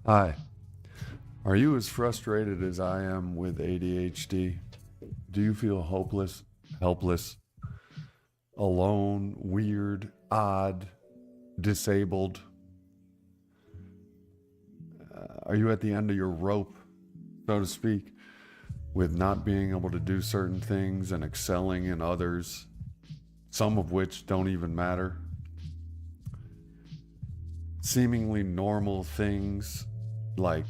Hi, are you as frustrated as I am with ADHD? Do you feel hopeless, helpless, alone, weird, odd, disabled? Are you at the end of your rope, so to speak, with not being able to do certain things and excelling in others, some of which don't even matter? Seemingly normal things like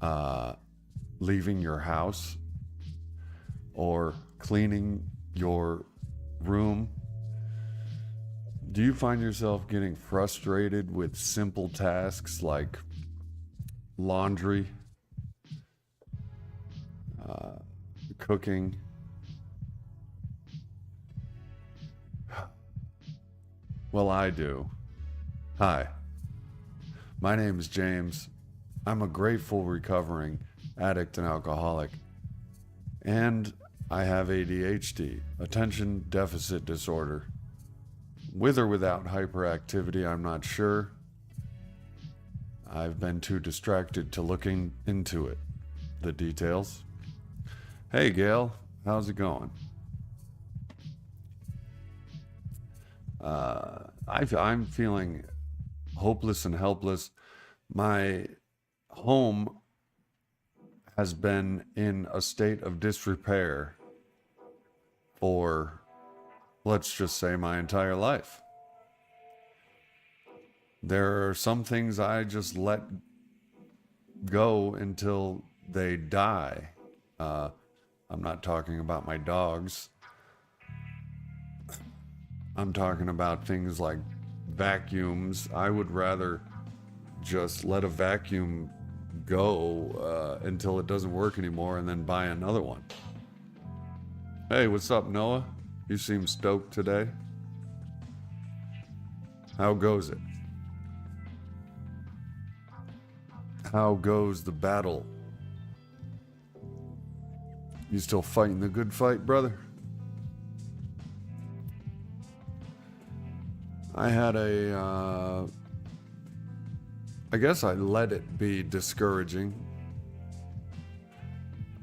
uh, leaving your house or cleaning your room. Do you find yourself getting frustrated with simple tasks like laundry, cooking? Well, I do. Hi, my name is James. I'm a grateful recovering addict and alcoholic, and I have ADHD, attention deficit disorder. With or without hyperactivity, I'm not sure. I've been too distracted to looking into it. The details. Hey, Gail, how's it going? I'm feeling hopeless and helpless. My home has been in a state of disrepair for, let's just say, my entire life. There are some things I just let go until they die. I'm not talking about my dogs. I'm talking about things like vacuums. I would rather just let a vacuum go until it doesn't work anymore and then buy another one. Hey, what's up, Noah? You seem stoked today. How goes it? How goes the battle? You still fighting the good fight, brother? I had I guess I let it be discouraging.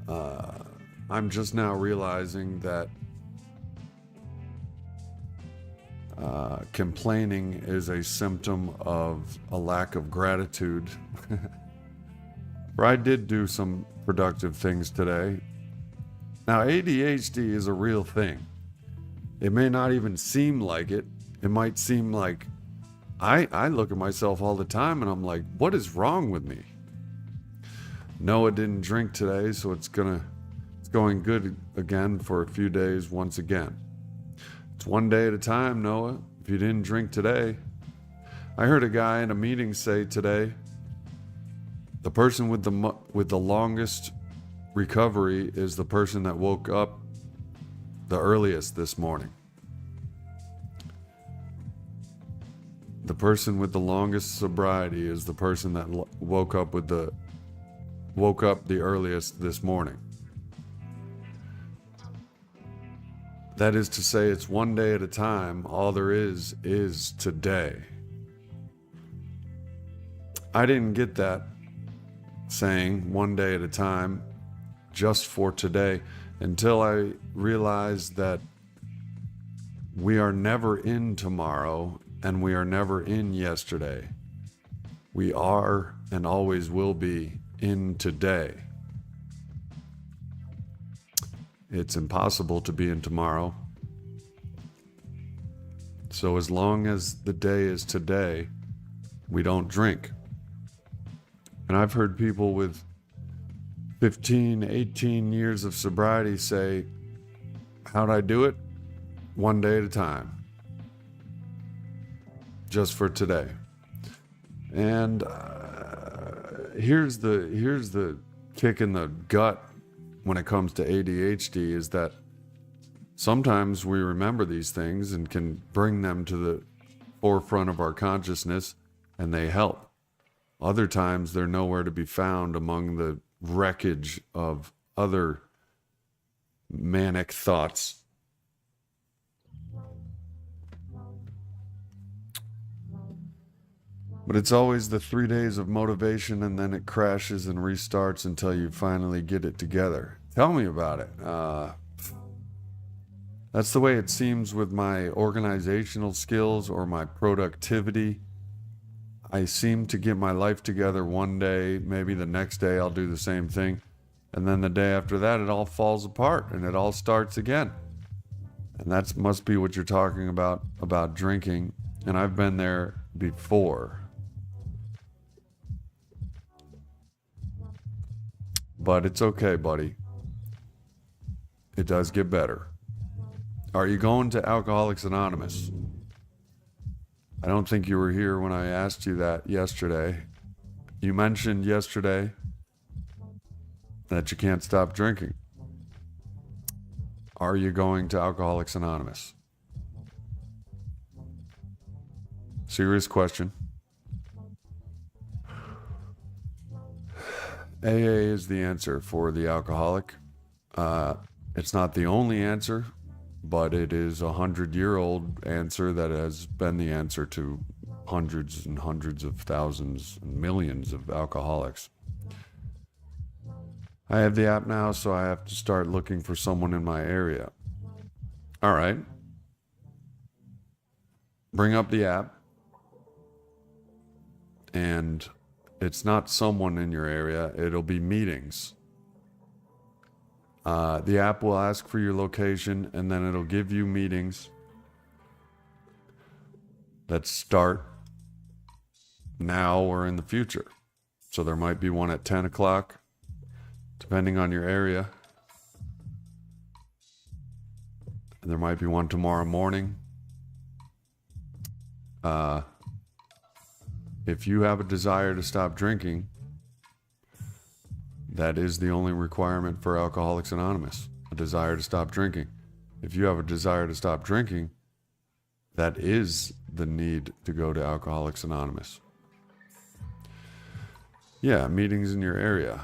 I'm just now realizing that complaining is a symptom of a lack of gratitude. But I did do some productive things today. Now, ADHD is a real thing. It may not even seem like it. It might seem like I look at myself all the time and I'm like, what is wrong with me? Noah didn't drink today, so it's going good again for a few days once again. It's one day at a time, Noah. If you didn't drink today, I heard a guy in a meeting say today, the person with the longest recovery is the person that woke up the earliest this morning. The person with the longest sobriety is the person that woke up the earliest this morning. That is to say, it's one day at a time. All there is today. I didn't get that saying one day at a time just for today until I realized that we are never in tomorrow and we are never in yesterday. We are and always will be in today. It's impossible to be in tomorrow. So as long as the day is today, we don't drink. And I've heard people with 15, 18 years of sobriety say, how'd I do it? One day at a time. Just for today. And here's the kick in the gut when it comes to ADHD is that sometimes we remember these things and can bring them to the forefront of our consciousness and they help. Other times they're nowhere to be found among the wreckage of other manic thoughts. But it's always the 3 days of motivation, and then it crashes and restarts until you finally get it together. Tell me about it. That's the way it seems with my organizational skills or my productivity. I seem to get my life together one day, maybe the next day I'll do the same thing. And then the day after that, it all falls apart and it all starts again. And that must be what you're talking about drinking. And I've been there before. But it's okay, buddy. It does get better. Are you going to Alcoholics Anonymous? I don't think you were here when I asked you that yesterday. You mentioned yesterday that you can't stop drinking. Are you going to Alcoholics Anonymous? Serious question. AA is the answer for the alcoholic. It's not the only answer, but it is a 100-year-old answer that has been the answer to hundreds and hundreds of thousands and millions of alcoholics. I have the app now, so I have to start looking for someone in my area. All right. Bring up the app. And it's not someone in your area. It'll be meetings. The app will ask for your location, and then it'll give you meetings that start now or in the future. So there might be one at 10 o'clock, depending on your area. And there might be one tomorrow morning. If you have a desire to stop drinking, that is the only requirement for Alcoholics Anonymous, a desire to stop drinking. If you have a desire to stop drinking, that is the need to go to Alcoholics Anonymous. Yeah, meetings in your area.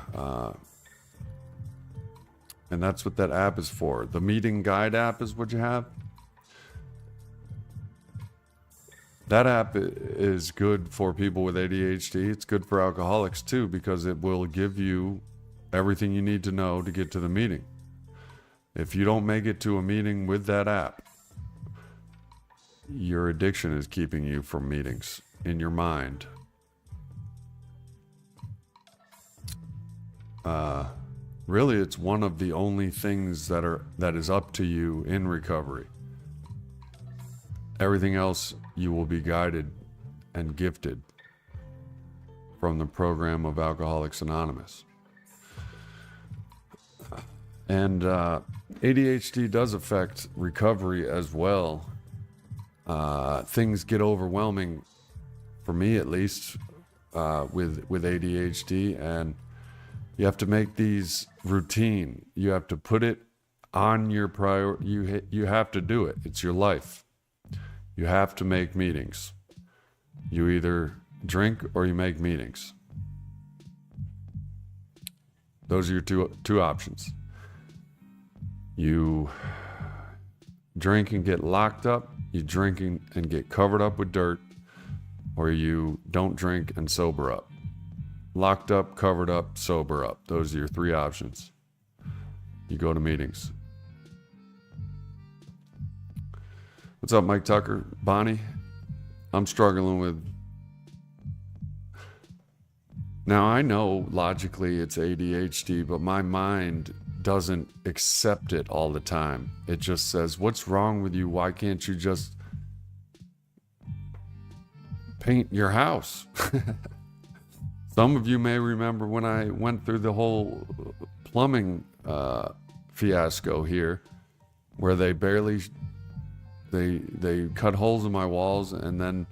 And that's what that app is for. The meeting guide app is what you have. That app is good for people with ADHD. It's good for alcoholics too, because it will give you everything you need to know to get to the meeting. If you don't make it to a meeting with that app, your addiction is keeping you from meetings in your mind. Really, it's one of the only things that is up to you in recovery. Everything else you will be guided and gifted from the program of Alcoholics Anonymous. And ADHD does affect recovery as well. Things get overwhelming, for me at least, with ADHD, and you have to make these routine. You have to put it on your priority. You have to do it. It's your life. You have to make meetings. You either drink or you make meetings. Those are your two options. You drink and get locked up, you drink and get covered up with dirt, or you don't drink and sober up. Locked up, covered up, sober up. Those are your three options. You go to meetings. What's up, Mike Tucker? Bonnie? I'm struggling with... Now, I know logically it's ADHD, but my mind doesn't accept it all the time. It just says, what's wrong with you? Why can't you just paint your house? Some of you may remember when I went through the whole plumbing fiasco here, where they cut holes in my walls, and then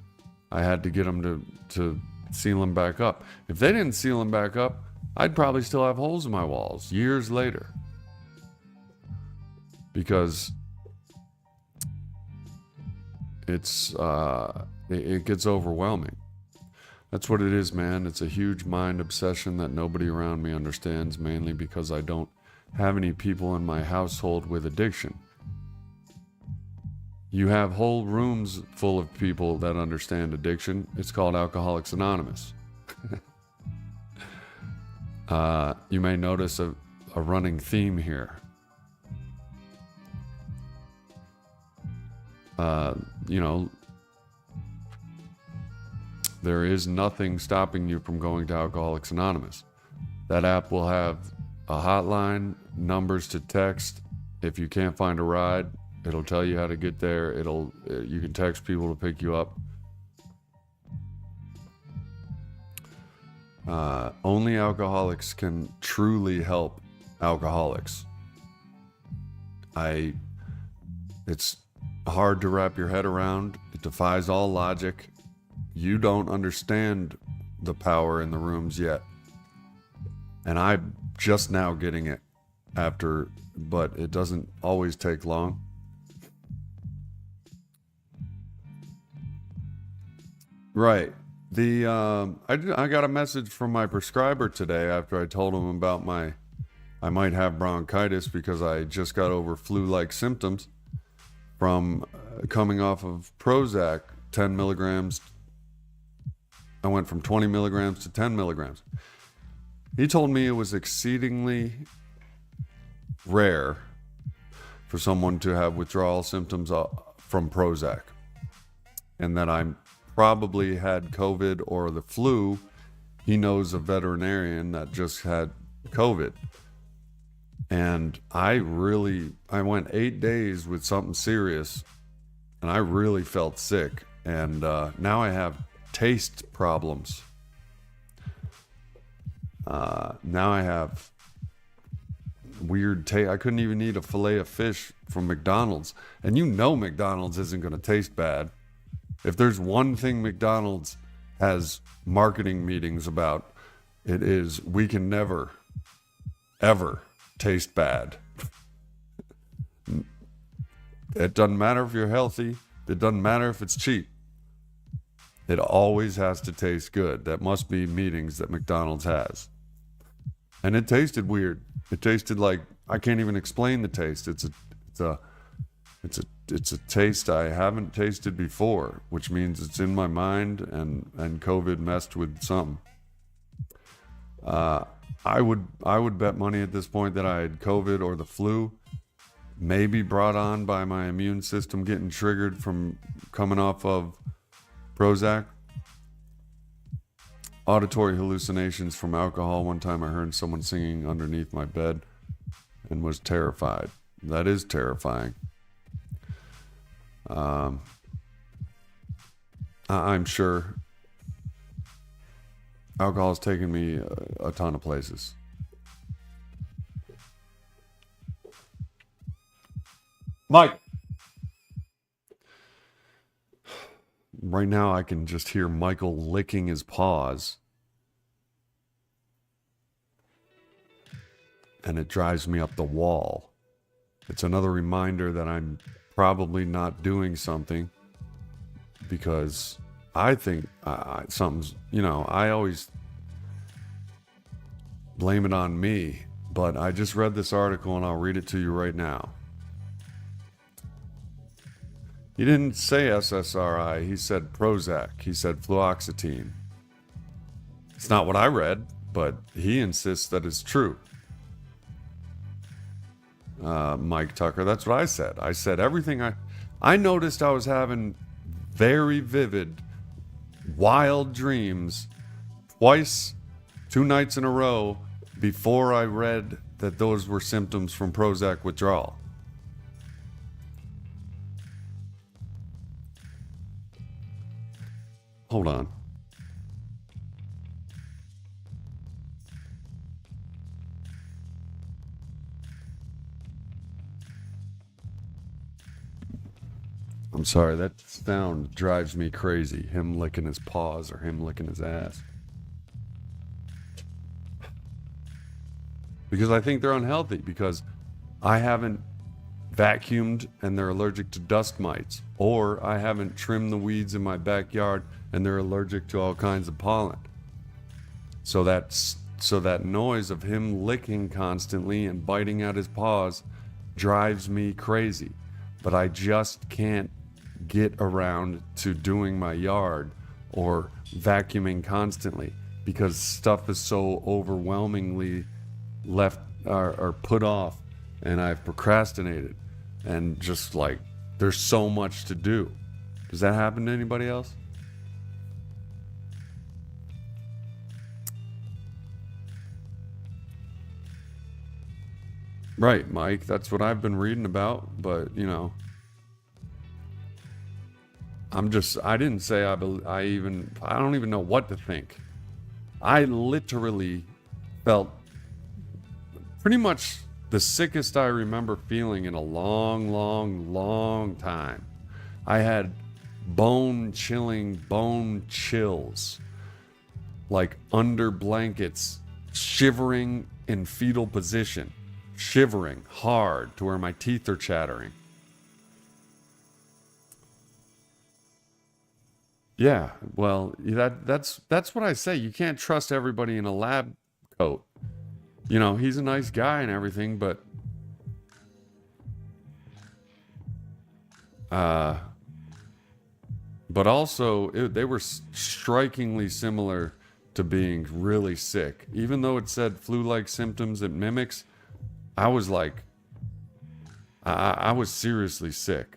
I had to get them to seal them back up. If they didn't seal them back up, I'd probably still have holes in my walls years later. Because it gets overwhelming. That's what it is, man. It's a huge mind obsession that nobody around me understands, mainly because I don't have any people in my household with addiction. You have whole rooms full of people that understand addiction. It's called Alcoholics Anonymous. You may notice a running theme here. You know, there is nothing stopping you from going to Alcoholics Anonymous. That app will have a hotline, numbers to text. If you can't find a ride, it'll tell you how to get there. You can text people to pick you up. Only alcoholics can truly help alcoholics. It's hard to wrap your head around. It defies all logic. You don't understand the power in the rooms yet. And I'm just now getting it but it doesn't always take long. Right. I got a message from my prescriber today after I told him about I might have bronchitis because I just got over flu-like symptoms from coming off of Prozac, 10 milligrams. I went from 20 milligrams to 10 milligrams. He told me it was exceedingly rare for someone to have withdrawal symptoms from Prozac, and that I probably had COVID or the flu. He knows a veterinarian that just had COVID. And I went 8 days with something serious, and I really felt sick. And now I have taste problems. Now I have weird taste. I couldn't even eat a fillet of fish from McDonald's. And you know McDonald's isn't going to taste bad. If there's one thing McDonald's has marketing meetings about, it is we can never, ever taste bad. It doesn't matter if you're healthy. It doesn't matter if it's cheap. It always has to taste good. That must be meetings that McDonald's has. And it tasted weird. It tasted like, I can't even explain the taste. It's a taste I haven't tasted before, which means it's in my mind, and COVID messed with something. I would bet money at this point that I had COVID or the flu, maybe brought on by my immune system getting triggered from coming off of Prozac. Auditory hallucinations from alcohol. One time I heard someone singing underneath my bed and was terrified. That is terrifying. I'm sure alcohol has taken me a ton of places. Mike! Right now I can just hear Michael licking his paws. And it drives me up the wall. It's another reminder that I'm probably not doing something, because I think something's, I always blame it on me, but I just read this article and I'll read it to you right now. He didn't say SSRI, he said Prozac, he said fluoxetine. It's not what I read, but he insists that it's true. Mike Tucker, that's what I said. I said everything. I noticed I was having very vivid, wild dreams twice, 2 nights in a row, before I read that those were symptoms from Prozac withdrawal. Hold on. I'm sorry, that sound drives me crazy. Him licking his paws or him licking his ass. Because I think they're unhealthy, because I haven't vacuumed and they're allergic to dust mites, or I haven't trimmed the weeds in my backyard and they're allergic to all kinds of pollen. So that noise of him licking constantly and biting at his paws drives me crazy. but I just can't get around to doing my yard or vacuuming constantly because stuff is so overwhelmingly left or put off, and I've procrastinated, and just like there's so much to do. Does that happen to anybody else? Right, Mike, that's what I've been reading about, but I didn't say I don't even know what to think. I literally felt pretty much the sickest I remember feeling in a long, long, long time. I had bone chills, like under blankets, shivering in fetal position, shivering hard to where my teeth are chattering. Yeah, well, that's what I say. You can't trust everybody in a lab coat. He's a nice guy and everything, but also they were strikingly similar to being really sick. Even though it said flu-like symptoms, it mimics. I was like, I was seriously sick.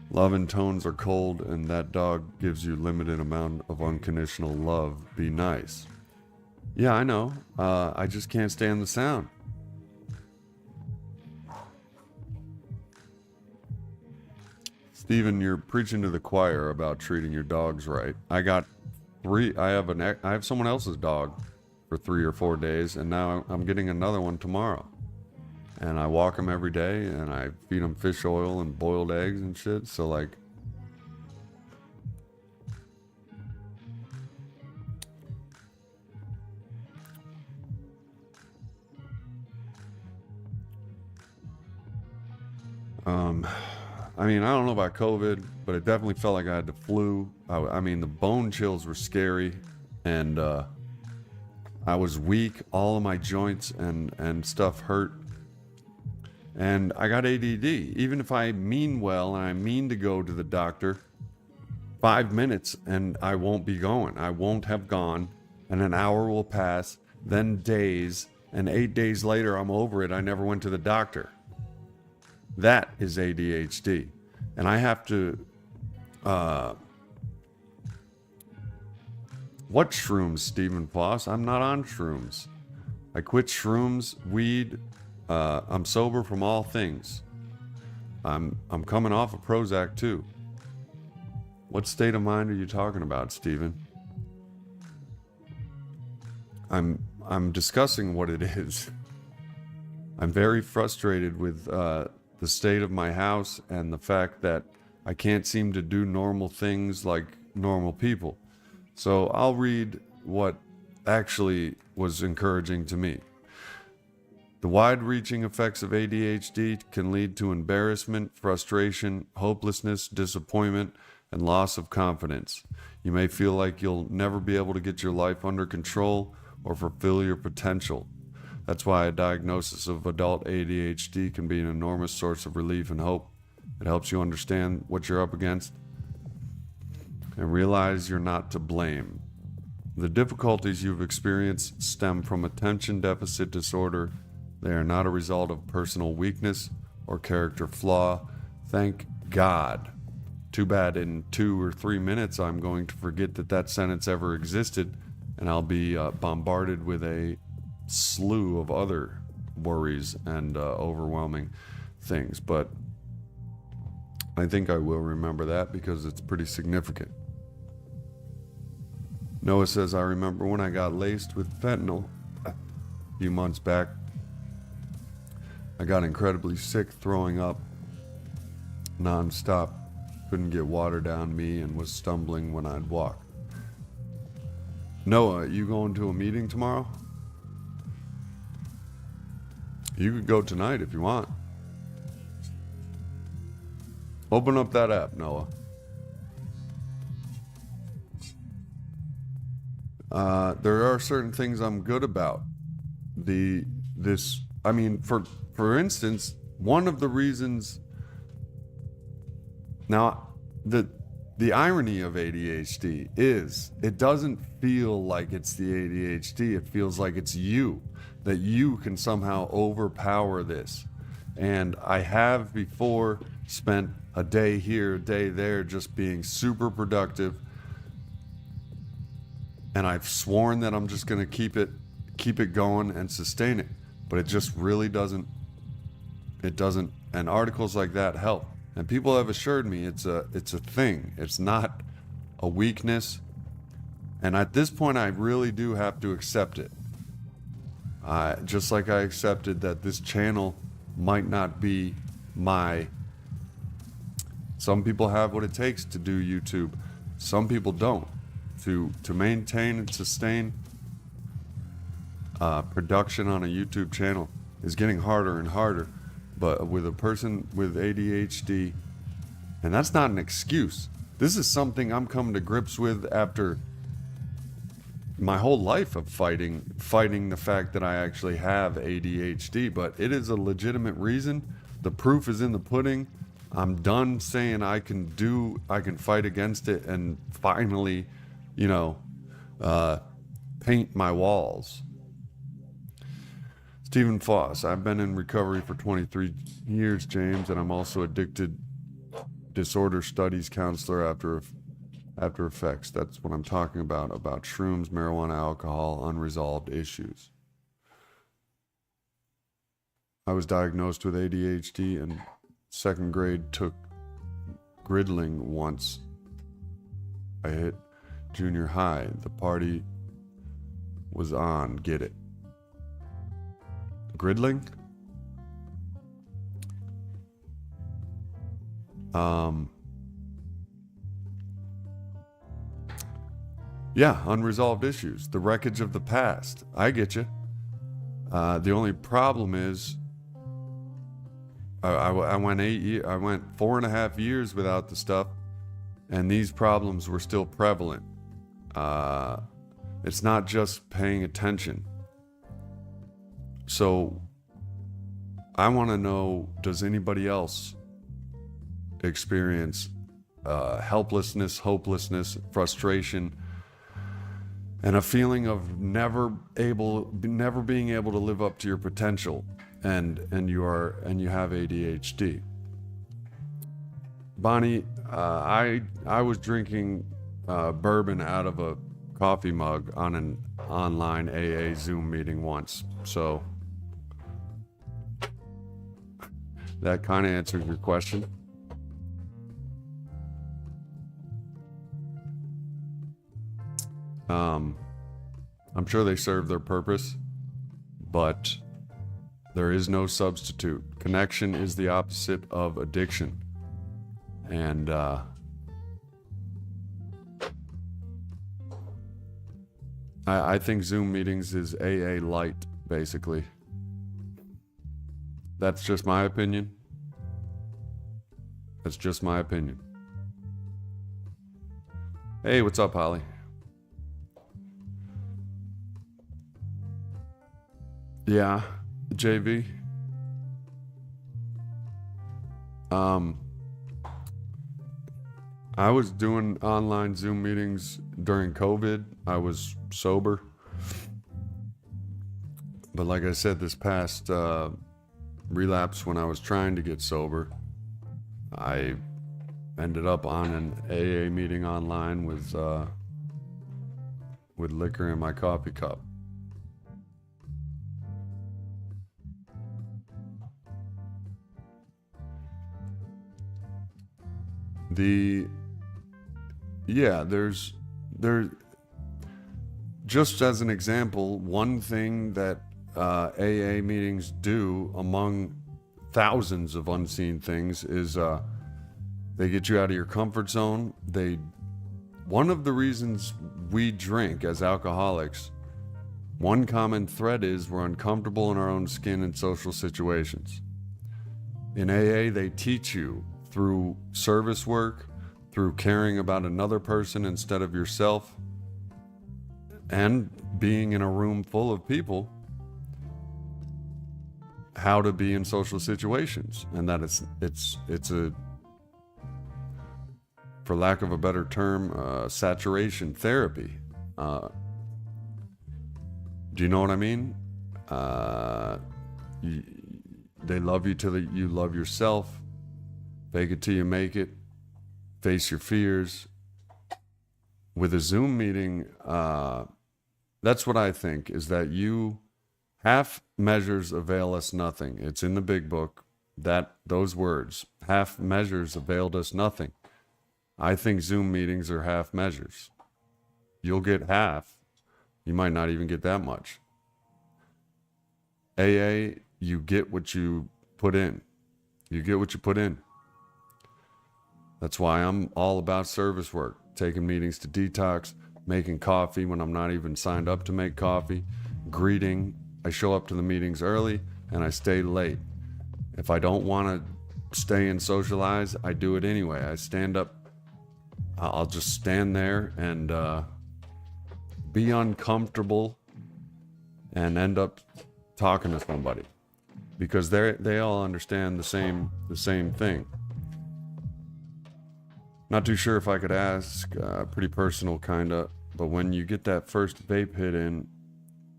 Love and tones are cold, and that dog gives you limited amount of unconditional love. Be nice. Yeah, I know. I just can't stand the sound. Steven, you're preaching to the choir about treating your dogs right. I have someone else's dog for 3 or 4 days, and now I'm getting another one tomorrow. And I walk them every day, and I feed them fish oil and boiled eggs and shit. So like, I don't know about COVID, but it definitely felt like I had the flu. The bone chills were scary, and I was weak. All of my joints and stuff hurt. And I got ADD. Even if I mean well and I mean to go to the doctor, 5 minutes and I won't be going. I won't have gone, and an hour will pass, then days, and 8 days later I'm over it. I never went to the doctor. That is ADHD. And I have to... What shrooms, Stephen Foss? I'm not on shrooms. I quit shrooms, weed... I'm sober from all things. I'm coming off of Prozac too. What state of mind are you talking about, Stephen? I'm discussing what it is. I'm very frustrated with the state of my house and the fact that I can't seem to do normal things like normal people. So I'll read what actually was encouraging to me. The wide-reaching effects of ADHD can lead to embarrassment, frustration, hopelessness, disappointment, and loss of confidence. You may feel like you'll never be able to get your life under control or fulfill your potential. That's why a diagnosis of adult ADHD can be an enormous source of relief and hope. It helps you understand what you're up against and realize you're not to blame. The difficulties you've experienced stem from attention deficit disorder. They are not a result of personal weakness or character flaw. Thank God. Too bad in 2 or 3 minutes I'm going to forget that sentence ever existed, and I'll be bombarded with a slew of other worries and overwhelming things. But I think I will remember that because it's pretty significant. Noah says, I remember when I got laced with fentanyl a few months back. I got incredibly sick, throwing up non-stop. Couldn't get water down me and was stumbling when I'd walk. Noah, you going to a meeting tomorrow? You could go tonight if you want. Open up that app, Noah. There are certain things I'm good about. This I mean, for instance, one of the reasons. Now, the irony of ADHD is it doesn't feel like it's the ADHD. It feels like it's you, that you can somehow overpower this. And I have before spent a day here, a day there, just being super productive. And I've sworn that I'm just going to keep it going and sustain it. But it just really doesn't. It doesn't. And articles like that help. And people have assured me it's a thing. It's not a weakness. And at this point, I really do have to accept it. Just like I accepted that this channel might not be my. Some people have what it takes to do YouTube. Some people don't. To maintain and sustain production on a YouTube channel is getting harder and harder. But with a person with ADHD, and that's not an excuse. This is something I'm coming to grips with after my whole life of fighting the fact that I actually have ADHD. But it is a legitimate reason. The proof is in the pudding. I'm done saying I can fight against it and finally, paint my walls. Stephen Foss, I've been in recovery for 23 years, James, and I'm also addicted disorder studies counselor after effects. That's what I'm talking about shrooms, marijuana, alcohol, unresolved issues. I was diagnosed with ADHD and second grade took Gridling once. I hit junior high. The party was on. Get it? Gridling? Yeah, unresolved issues. The wreckage of the past. I get you. The only problem is I went 4.5 years without the stuff, and these problems were still prevalent. It's not just paying attention. So I want to know, does anybody else experience helplessness, hopelessness, frustration, and a feeling of never being able to live up to your potential, and you have ADHD? Bonnie, I was drinking bourbon out of a coffee mug on an online AA Zoom meeting once, so that kind of answers your question. I'm sure they serve their purpose, but there is no substitute. Connection is the opposite of addiction. And I think Zoom meetings is AA light, basically. That's just my opinion. That's just my opinion. Hey, what's up, Holly? Yeah, JV. I was doing online Zoom meetings during COVID. I was sober. But like I said, this past relapse when I was trying to get sober, I ended up on an AA meeting online with liquor in my coffee cup. There's just as an example, one thing that AA meetings do among thousands of unseen things is they get you out of your comfort zone. One of the reasons we drink as alcoholics, one common thread is we're uncomfortable in our own skin in social situations. In AA, they teach you through service work, through caring about another person instead of yourself, and being in a room full of people, how to be in social situations, and that it's a, for lack of a better term, saturation therapy. Do you know what I mean? They love you till you love yourself. Fake it till you make it. Face your fears. With a Zoom meeting, that's what I think, is that half measures avail us nothing. It's in the big book, those words, half measures availed us nothing. I think Zoom meetings are half measures. You'll get half. You might not even get that much. AA, you get what you put in. You get what you put in. That's why I'm all about service work, taking meetings to detox, making coffee when I'm not even signed up to make coffee, greeting. I show up to the meetings early and I stay late. If I don't want to stay and socialize, I do it anyway. I stand up. I'll just stand there and be uncomfortable and end up talking to somebody, because they all understand the same thing. Not too sure if I could ask, pretty personal kinda, but when you get that first vape hit in,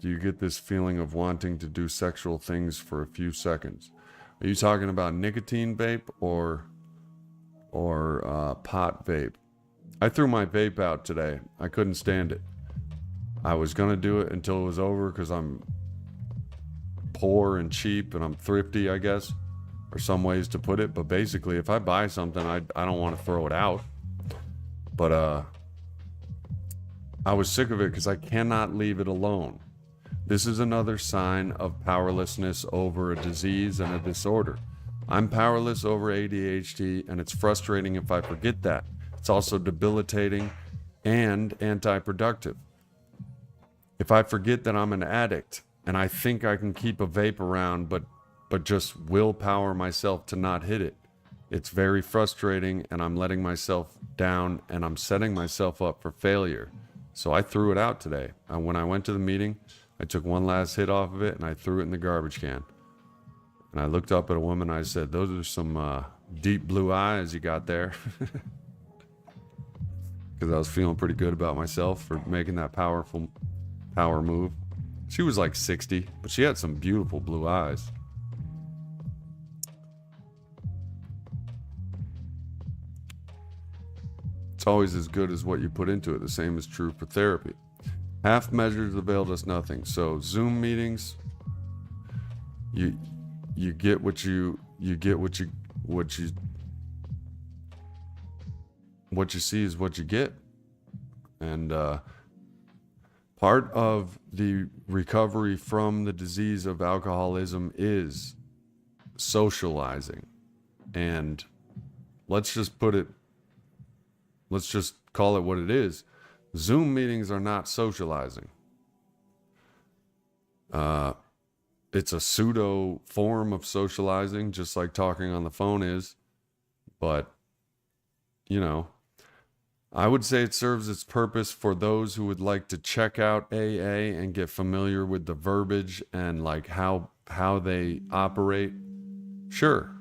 do you get this feeling of wanting to do sexual things for a few seconds? Are you talking about nicotine vape or pot vape? I threw my vape out today. I couldn't stand it. I was gonna do it until it was over because I'm poor and cheap and I'm thrifty, I guess, or some ways to put it. But basically, if I buy something, I don't want to throw it out. But I was sick of it because I cannot leave it alone. This is another sign of powerlessness over a disease and a disorder. I'm powerless over ADHD, and it's frustrating if I forget that. It's also debilitating and anti-productive. If I forget that I'm an addict and I think I can keep a vape around, but just willpower myself to not hit it, it's very frustrating, and I'm letting myself down and I'm setting myself up for failure. So I threw it out today. When I went to the meeting, I took one last hit off of it and I threw it in the garbage can. And I looked up at a woman and I said, "Those are some deep blue eyes you got there." Because I was feeling pretty good about myself for making that power move. She was like 60, but she had some beautiful blue eyes. It's always as good as what you put into it. The same is true for therapy. Half measures availed us nothing. So Zoom meetings, you get what you see is what you get. And part of the recovery from the disease of alcoholism is socializing. And let's just call it what it is. Zoom meetings are not socializing. It's a pseudo form of socializing, just like talking on the phone is. But, you know, I would say it serves its purpose for those who would like to check out AA and get familiar with the verbiage and like how they operate. Sure.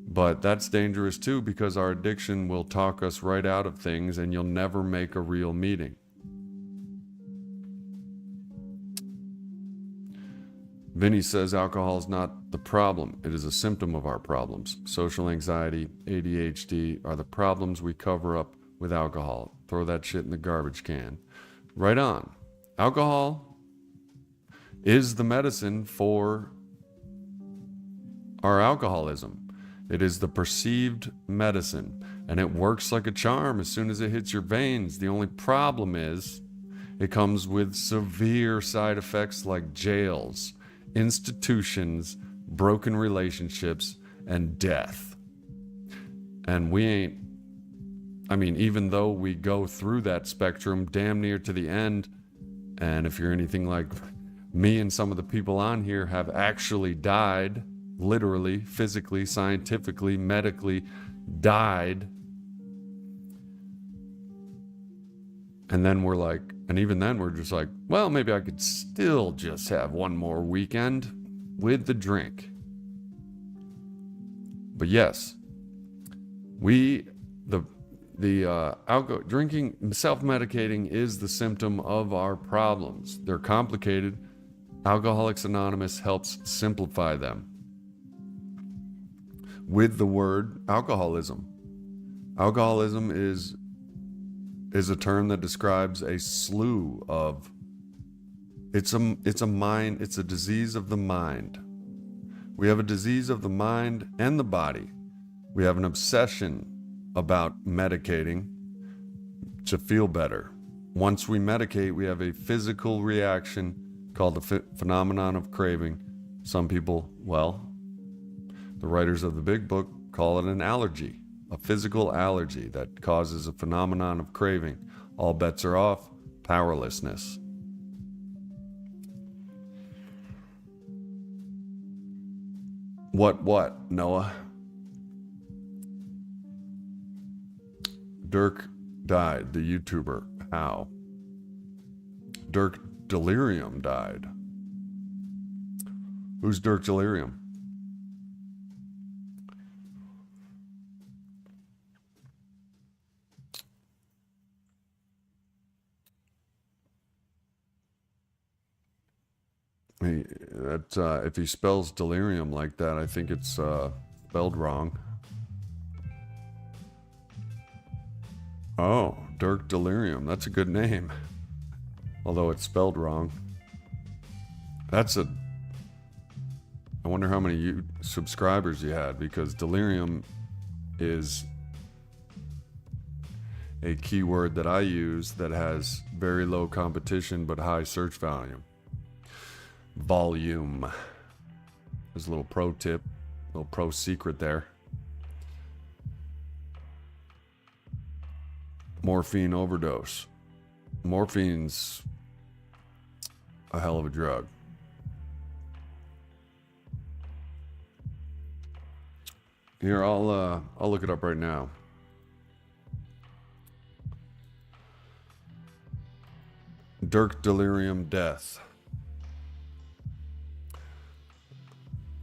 But that's dangerous too, because our addiction will talk us right out of things and you'll never make a real meeting. Vinny says alcohol is not the problem. It is a symptom of our problems. Social anxiety, ADHD are the problems we cover up with alcohol. Throw that shit in the garbage can. Right on. Alcohol is the medicine for our alcoholism. It is the perceived medicine, and it works like a charm as soon as it hits your veins. The only problem is it comes with severe side effects like jails, institutions, broken relationships, and death. And even though we go through that spectrum damn near to the end, and if you're anything like me and some of the people on here have actually died, literally, physically, scientifically, medically died. And then even then we're just like, well, maybe I could still just have one more weekend. with the drink. But yes, alcohol drinking, self-medicating is the symptom of our problems. They're complicated. Alcoholics Anonymous helps simplify them with the word alcoholism. Alcoholism is a term that describes a slew of, it's a disease of the mind. We have a disease of the mind and the body. We have an obsession about medicating to feel better. Once we medicate, we have a physical reaction called the phenomenon of craving. Some people, the writers of the big book call it an allergy, a physical allergy that causes a phenomenon of craving. All bets are off, powerlessness. What, Noah? Dirk died, the YouTuber. How? Dirk Delirium died. Who's Dirk Delirium? If he spells delirium like that, I think it's spelled wrong. Oh, Dirk Delirium. That's a good name. Although it's spelled wrong. I wonder how many subscribers you had, because delirium is a keyword that I use that has very low competition but high search volume. There's a little pro tip, a little pro secret there. Morphine overdose. Morphine's a hell of a drug. Here, I'll look it up right now. Dirk Delirium death.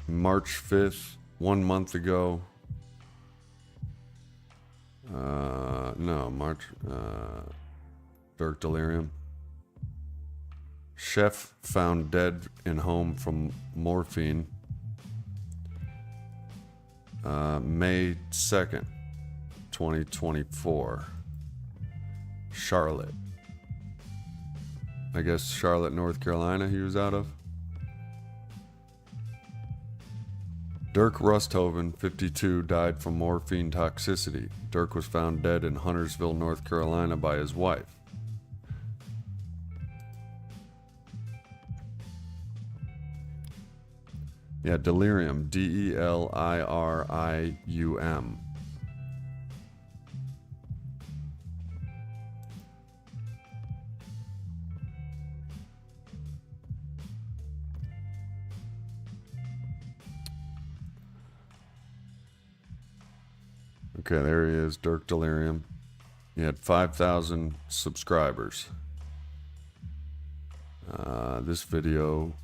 March 5th, 1 month ago. Dirk Delirium. Chef found dead in home from morphine. May 2nd, 2024. Charlotte. I guess Charlotte, North Carolina he was out of. Dirk Rusthoven, 52, died from morphine toxicity. Dirk was found dead in Huntersville, North Carolina by his wife. Yeah, delirium, Delirium. Okay, there he is, Dirk Delirium. He had 5,000 subscribers. This video,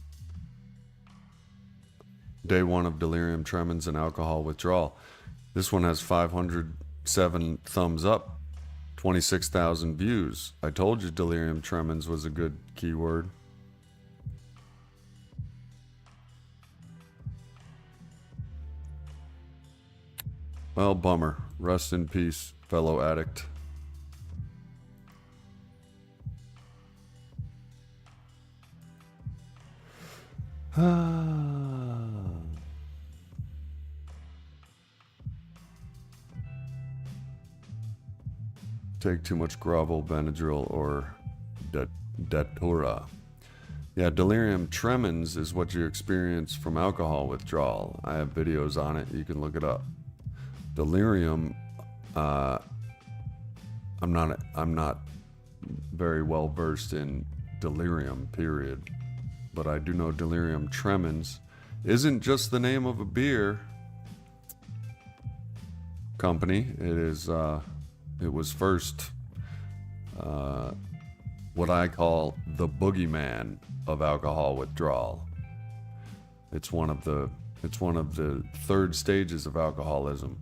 day 1 of delirium tremens and alcohol withdrawal. This one has 507 thumbs up, 26,000 views. I told you delirium tremens was a good keyword. Well, bummer. Rest in peace, fellow addict. Take too much Grovel, Benadryl, or Datura. Yeah, delirium tremens is what you experience from alcohol withdrawal. I have videos on it. You can look it up. Delirium, I'm not very well versed in delirium, period. But I do know delirium tremens isn't just the name of a beer company. It was first what I call the boogeyman of alcohol withdrawal. It's one of the third stages of alcoholism.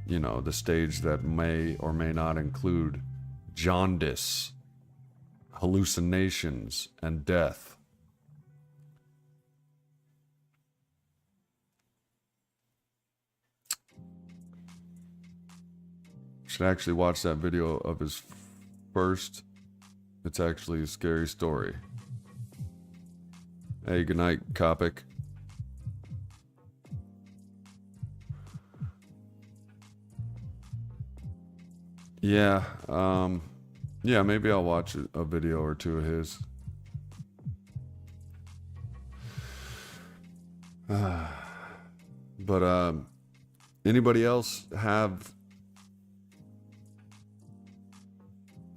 The stage that may or may not include jaundice, hallucinations, and death. Should actually watch that video of his first. It's actually a scary story. Hey, good night, Kopic. Yeah, maybe I'll watch a video or two of his. But anybody else have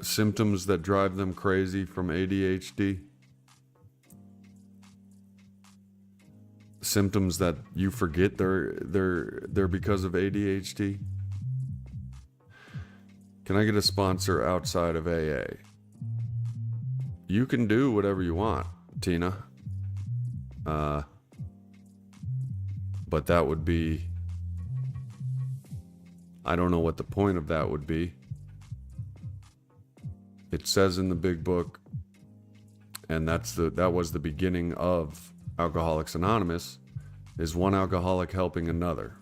symptoms that drive them crazy from ADHD? Symptoms that you forget they're because of ADHD? Can I get a sponsor outside of AA? You can do whatever you want, Tina. But that would be, I don't know what the point of that would be. It says in the big book, and that was the beginning of Alcoholics Anonymous, is one alcoholic helping another.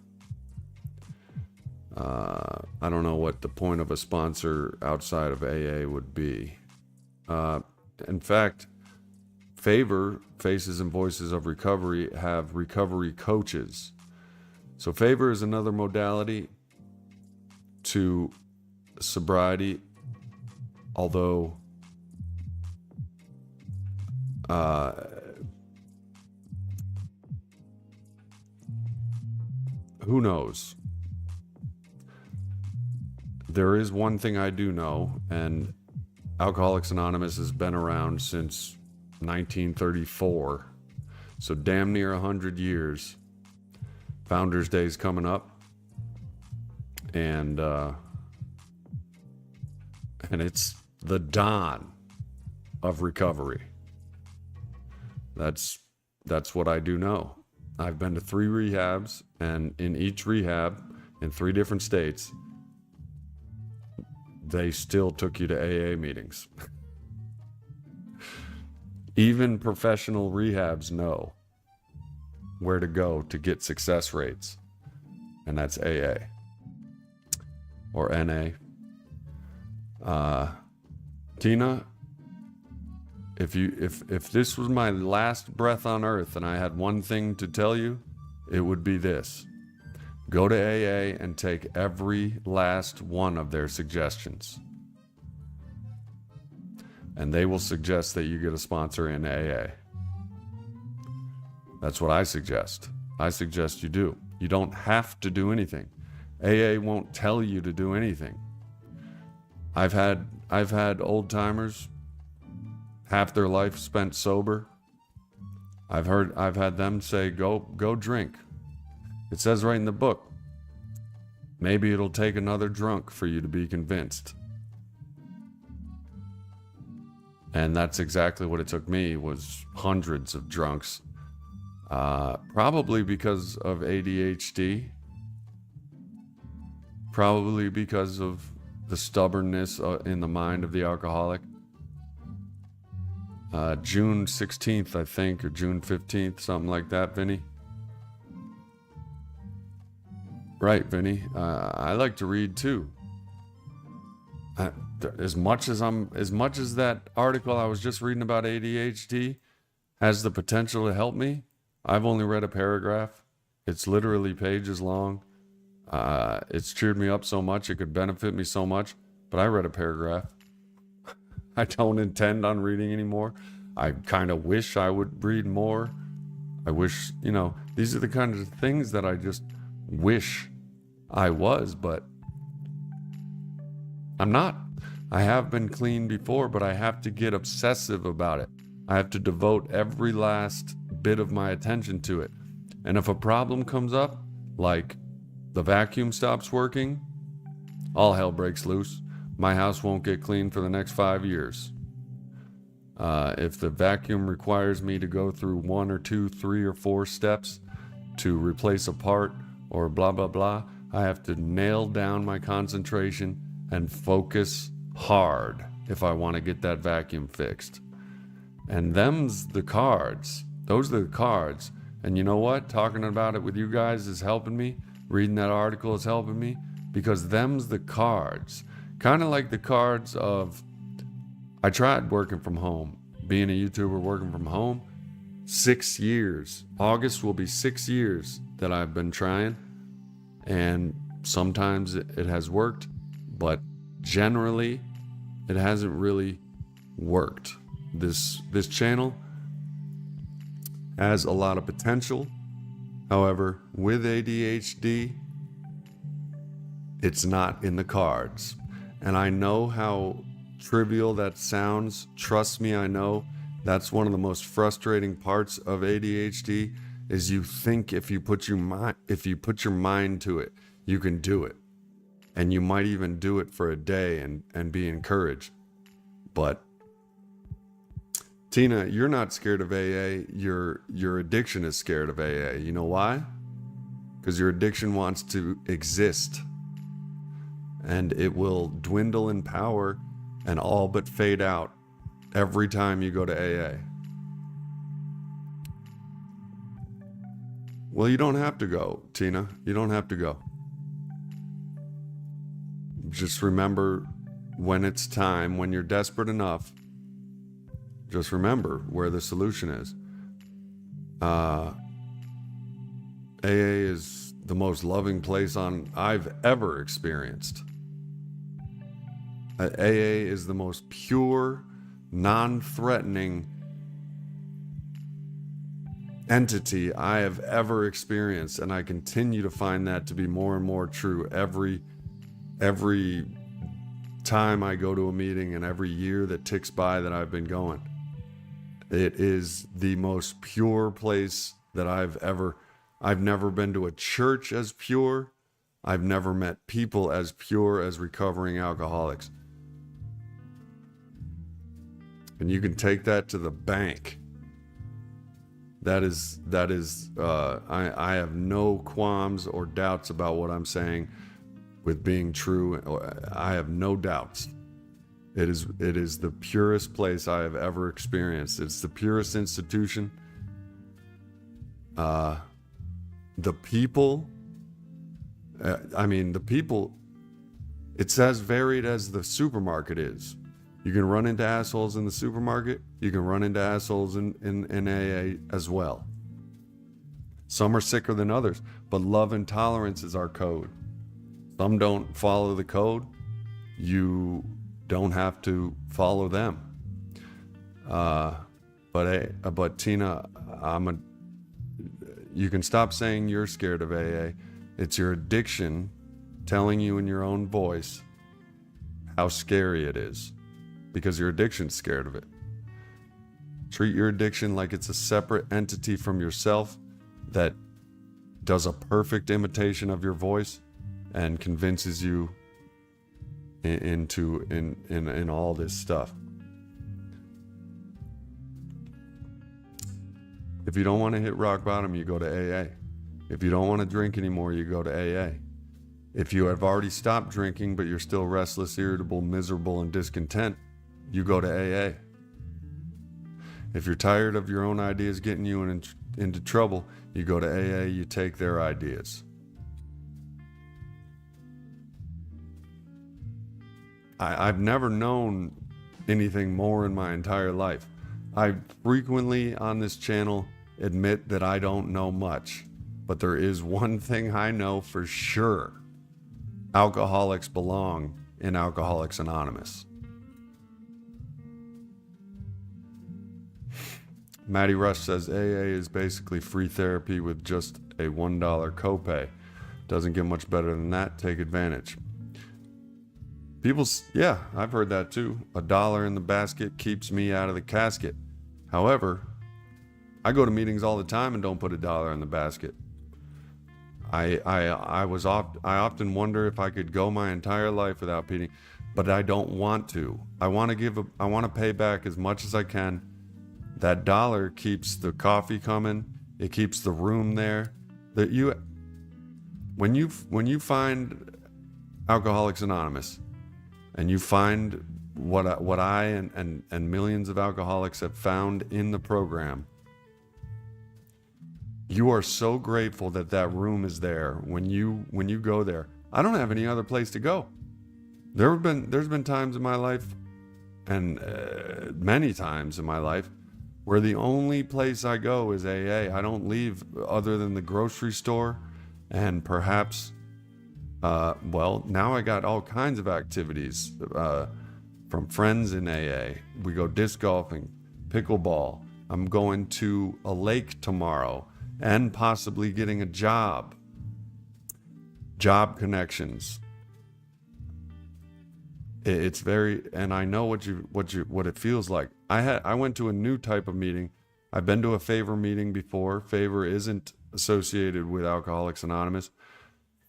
I don't know what the point of a sponsor outside of AA would be. In fact, Favor, Faces and Voices of Recovery, have recovery coaches. So Favor is another modality to sobriety, although who knows? There is one thing I do know, and Alcoholics Anonymous has been around since 1934, so damn near 100 years. Founders Day's coming up, and it's the dawn of recovery. That's what I do know. I've been to 3 rehabs, and in each rehab, in 3 different states, they still took you to AA meetings. Even professional rehabs know where to go to get success rates, and that's AA or NA. Tina, if this was my last breath on earth and I had one thing to tell you, it would be this. Go to AA and take every last one of their suggestions. And they will suggest that you get a sponsor in AA. That's what I suggest. I suggest you do. You don't have to do anything. AA won't tell you to do anything. I've had old timers, half their life spent sober. I've had them say, go drink. It says right in the book, maybe it'll take another drunk for you to be convinced. And that's exactly what it took me, was hundreds of drunks. Probably because of ADHD. Probably because of the stubbornness in the mind of the alcoholic. June 16th, I think, or June 15th, something like that, Vinny. Right, Vinny. I like to read too. As much as that article I was just reading about ADHD has the potential to help me, I've only read a paragraph. It's literally pages long. It's cheered me up so much, it could benefit me so much, but I read a paragraph. I don't intend on reading anymore. I kind of wish I would read more. I wish, these are the kinds of things that I just wish I was, but I'm not. I have been clean before, but I have to get obsessive about it. I have to devote every last bit of my attention to it. And if a problem comes up, like the vacuum stops working, all hell breaks loose. My house won't get clean for the next 5 years. If the vacuum requires me to go through 1 or 2, 3 or 4 steps to replace a part or blah, blah, blah, I have to nail down my concentration and focus hard if I want to get that vacuum fixed. And them's the cards. Those are the cards. And you know what? Talking about it with you guys is helping me. Reading that article is helping me, because them's the cards. Kind of like the cards of, I tried working from home, being a YouTuber working from home. 6 years. August will be 6 years that I've been trying. And sometimes it has worked, but generally it hasn't really worked. This channel has a lot of potential. However, with ADHD, it's not in the cards. And I know how trivial that sounds. Trust me, I know. That's one of the most frustrating parts of ADHD, is you think if you put your mind to it, you can do it. And you might even do it for a day and be encouraged. But Tina, you're not scared of AA. Your addiction is scared of AA. You know why? Because your addiction wants to exist. And it will dwindle in power and all but fade out every time you go to AA. Well, you don't have to go, Tina. You don't have to go. Just remember, when it's time, when you're desperate enough, just remember where the solution is. AA is the most loving place I've ever experienced. AA is the most pure, non-threatening entity I have ever experienced, and I continue to find that to be more and more true every time I go to a meeting and every year that ticks by that I've been going. It is the most pure place that I've never been to a church as pure. I've never met people as pure as recovering alcoholics. And you can take that to the bank. I have no qualms or doubts about what I'm saying with being true. I have no doubts. It is the purest place I have ever experienced. It's the purest institution. The people, it's as varied as the supermarket is. You can run into assholes in the supermarket. You can run into assholes in AA as well. Some are sicker than others, but love and tolerance is our code. Some don't follow the code. You don't have to follow them. But Tina, you can stop saying you're scared of AA. It's your addiction telling you in your own voice how scary it is, because your addiction's scared of it. Treat your addiction like it's a separate entity from yourself that does a perfect imitation of your voice and convinces you in all this stuff. If you don't want to hit rock bottom, you go to AA. If you don't want to drink anymore, you go to AA. If you have already stopped drinking, but you're still restless, irritable, miserable, and discontent, you go to AA. If you're tired of your own ideas getting you into trouble, you go to AA, you take their ideas. I've never known anything more in my entire life. I frequently on this channel admit that I don't know much, but there is one thing I know for sure. Alcoholics belong in Alcoholics Anonymous. Maddie Rush says AA is basically free therapy with just a $1 copay. Doesn't get much better than that. Take advantage. Yeah, I've heard that too. $1 in the basket keeps me out of the casket. However, I go to meetings all the time and don't put $1 in the basket. I often wonder if I could go my entire life without but I don't want to. I want to pay back as much as I can. That dollar keeps the coffee coming. It keeps the room there. When you find Alcoholics Anonymous, and you find what I and millions of alcoholics have found in the program, you are so grateful that room is there when you go there. I don't have any other place to go. There's been times in my life, and many times in my life, where the only place I go is AA. I don't leave other than the grocery store, and perhaps, now I got all kinds of activities from friends in AA. We go disc golfing, pickleball. I'm going to a lake tomorrow, and possibly getting a job connections. It's very, and I know what it feels like. I went to a new type of meeting. I've been to a favor meeting before. Favor isn't associated with Alcoholics Anonymous.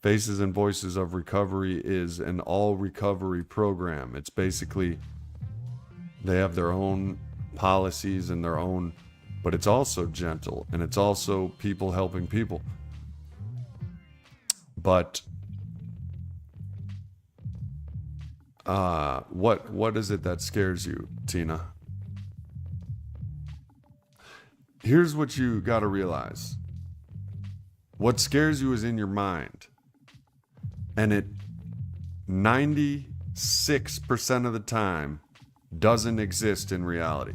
Faces and Voices of Recovery is an all recovery program. It's basically, they have their own policies and their own, but it's also gentle, and it's also people helping people. But what is it that scares you, Tina? Here's what you got to realize. What scares you is in your mind. And it 96% of the time doesn't exist in reality.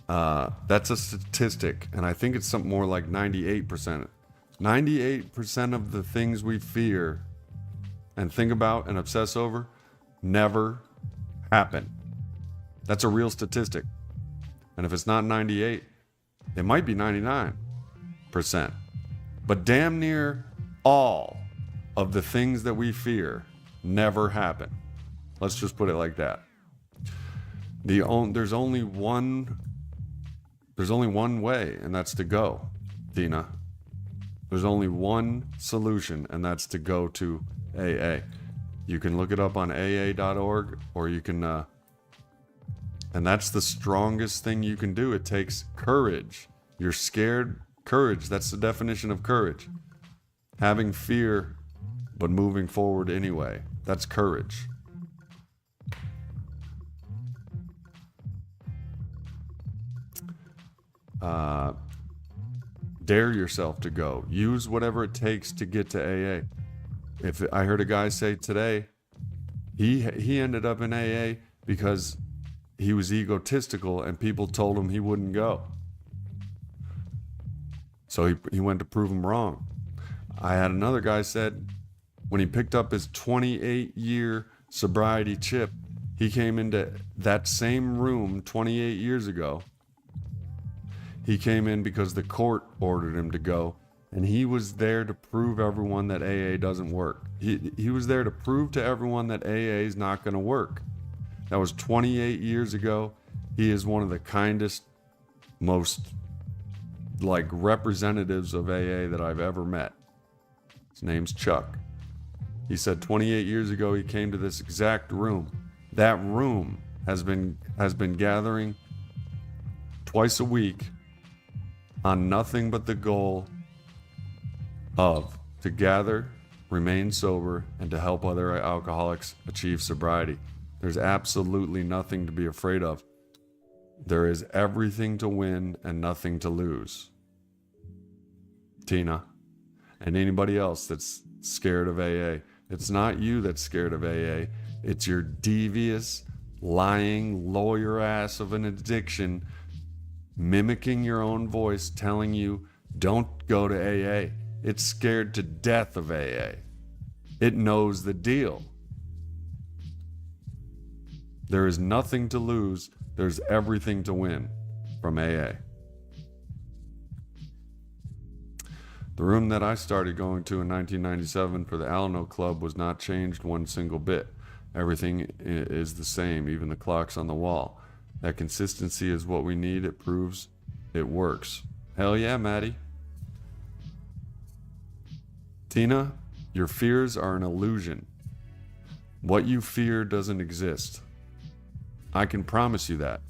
That's a statistic, and I think it's something more like 98%. 98% of the things we fear and think about and obsess over never happen. That's a real statistic. And if it's not 98, it might be 99%. But damn near all of the things that we fear never happen. Let's just put it like that. There's only one way, and that's to go, Tina. There's only one solution, and that's to go to AA. You can look it up on aa.org, or you can, and that's the strongest thing you can do. It takes courage. You're scared. Courage, that's the definition of courage. Having fear, but moving forward anyway. That's courage. Dare yourself to go. Use whatever it takes to get to AA. If I heard a guy say today, he ended up in AA because he was egotistical and people told him he wouldn't go. So he went to prove them wrong. I had another guy said when he picked up his 28-year sobriety chip, he came into that same room 28 years ago. He came in because the court ordered him to go, and he was there to prove everyone that AA doesn't work. He was there to prove to everyone that AA is not going to work. That was 28 years ago. He is one of the kindest, most representatives of AA that I've ever met. His name's Chuck. He said 28 years ago he came to this exact room. That room has been gathering twice a week on nothing but the goal of to gather, remain sober, and to help other alcoholics achieve sobriety. There's absolutely nothing to be afraid of. There is everything to win and nothing to lose. Tina, and anybody else that's scared of AA. It's not you that's scared of AA. It's your devious, lying, lawyer ass of an addiction mimicking your own voice telling you don't go to AA. It's scared to death of AA. It knows the deal. There is nothing to lose. There's everything to win from AA. The room that I started going to in 1997 for the Alano Club was not changed one single bit. Everything is the same, even the clocks on the wall. That consistency is what we need. It proves it works. Hell yeah, Maddie. Tina, Your fears are an illusion. What you fear doesn't exist. I can promise you that.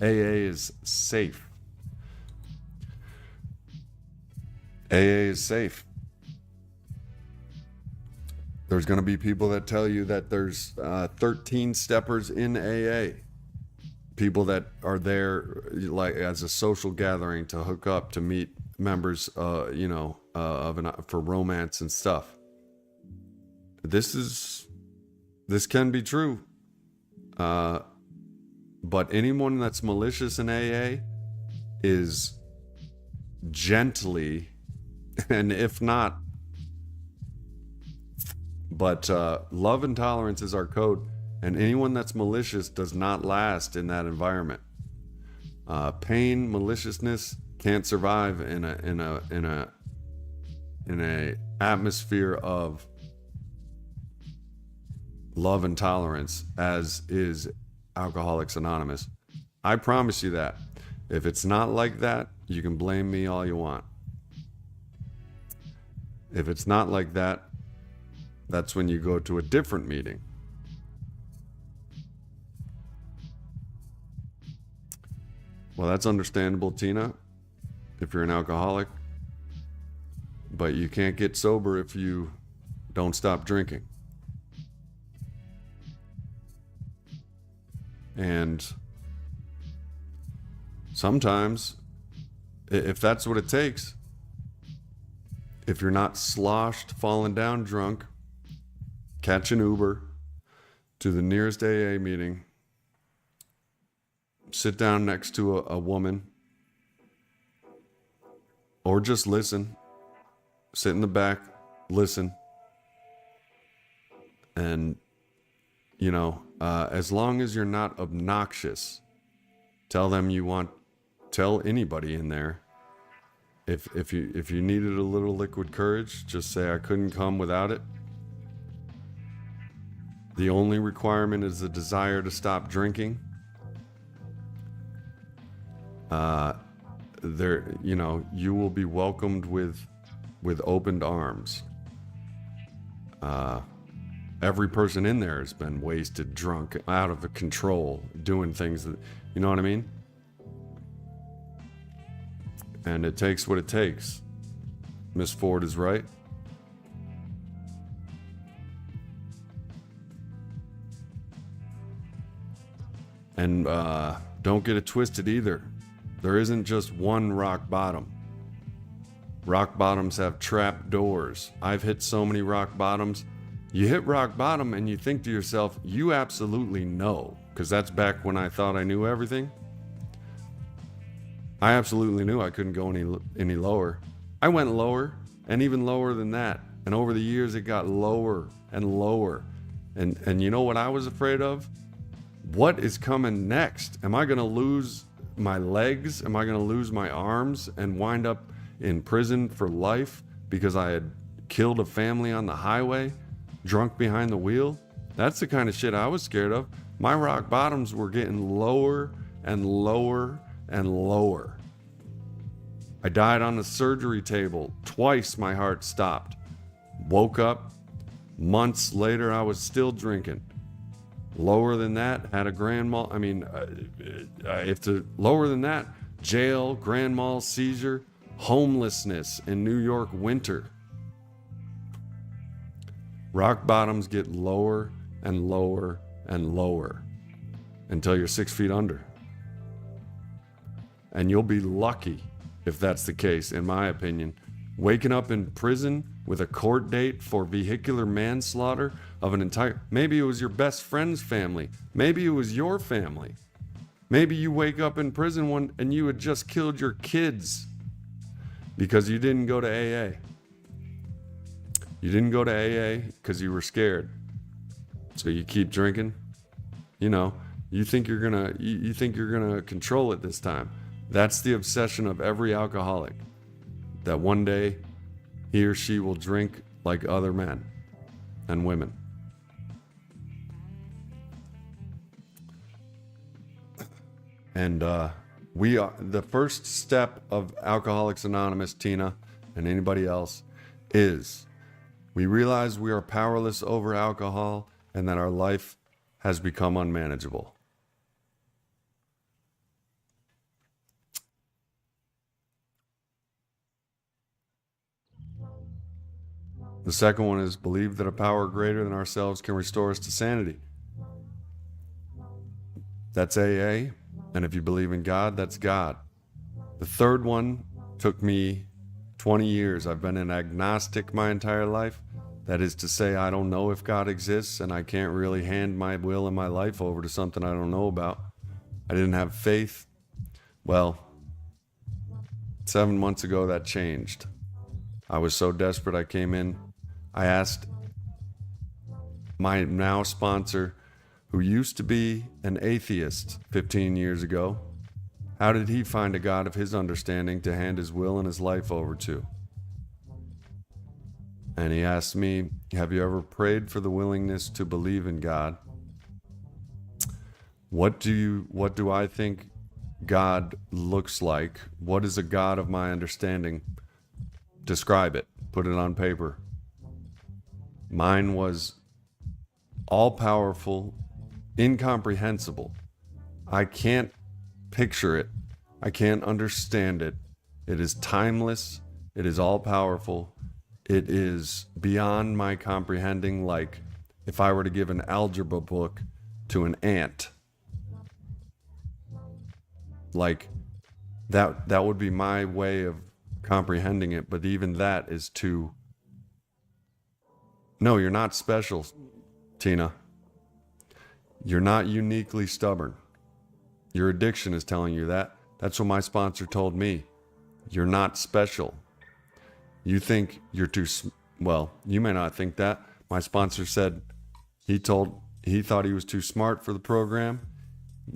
AA is safe. AA is safe. There's going to be people that tell you that there's 13 steppers in AA. People that are there like as a social gathering to hook up, to meet members, for romance and stuff. This can be true. But anyone that's malicious in AA is gently, and if not, but love and tolerance is our code, and anyone that's malicious does not last in that environment. Pain, maliciousness can't survive in a atmosphere of love and tolerance, as is Alcoholics Anonymous. I promise you that. If it's not like that, you can blame me all you want. If it's not like that, that's when you go to a different meeting. Well, that's understandable, Tina, if you're an alcoholic. But you can't get sober if you don't stop drinking. And sometimes, if that's what it takes, if you're not sloshed, falling down drunk, catch an Uber to the nearest AA meeting, sit down next to a woman, or just listen, sit in the back, listen, and as long as you're not obnoxious, tell anybody in there. If you needed a little liquid courage, just say, I couldn't come without it. The only requirement is the desire to stop drinking. You will be welcomed with opened arms. Every person in there has been wasted, drunk, out of control, doing things that, you know what I mean? And it takes what it takes. Miss Ford is right. And don't get it twisted either. There isn't just one rock bottom. Rock bottoms have trap doors. I've hit so many rock bottoms. You hit rock bottom and you think to yourself, you absolutely know, because that's back when I thought I knew everything. I absolutely knew I couldn't go any lower. I went lower and even lower than that. And over the years, it got lower and lower. And you know what I was afraid of? What is coming next? Am I going to lose my legs? Am I going to lose my arms and wind up in prison for life because I had killed a family on the highway, drunk behind the wheel? That's the kind of shit I was scared of. My rock bottoms were getting lower and lower and lower. I died on the surgery table. Twice my heart stopped. Woke up. Months later, I was still drinking. Lower than that, had a grand mal. Lower than that, jail, grand mal seizure, homelessness in New York winter. Rock bottoms get lower and lower and lower until you're 6 feet under. And you'll be lucky if that's the case, in my opinion. Waking up in prison with a court date for vehicular manslaughter of an entire... Maybe it was your best friend's family. Maybe it was your family. Maybe you wake up in prison and you had just killed your kids because you didn't go to AA. You didn't go to AA because you were scared. So you keep drinking. You think you're gonna control it this time. That's the obsession of every alcoholic. That one day he or she will drink like other men and women. And the first step of Alcoholics Anonymous, Tina, and anybody else, is We realize we are powerless over alcohol and that our life has become unmanageable. The second one is believe that a power greater than ourselves can restore us to sanity. That's AA. And if you believe in God, that's God. The third one took me 20 years. I've been an agnostic my entire life. That is to say, I don't know if God exists, and I can't really hand my will and my life over to something I don't know about. I didn't have faith. Well, 7 months ago, that changed. I was so desperate, I came in. I asked my now sponsor, who used to be an atheist 15 years ago, how did he find a God of his understanding to hand his will and his life over to? And he asked me, have you ever prayed for the willingness to believe in God? What do I think God looks like? What is a God of my understanding? Describe it. Put it on paper. Mine was all-powerful, incomprehensible. I can't picture it. I can't understand it. It is timeless. It is all-powerful. It is beyond my comprehending, like if I were to give an algebra book to an ant. Like that would be my way of comprehending it, but even that is too... No, you're not special, Tina. You're not uniquely stubborn. Your addiction is telling you that. That's what my sponsor told me. You're not special. You think you're too... Well, you may not think that. My sponsor said he thought he was too smart for the program.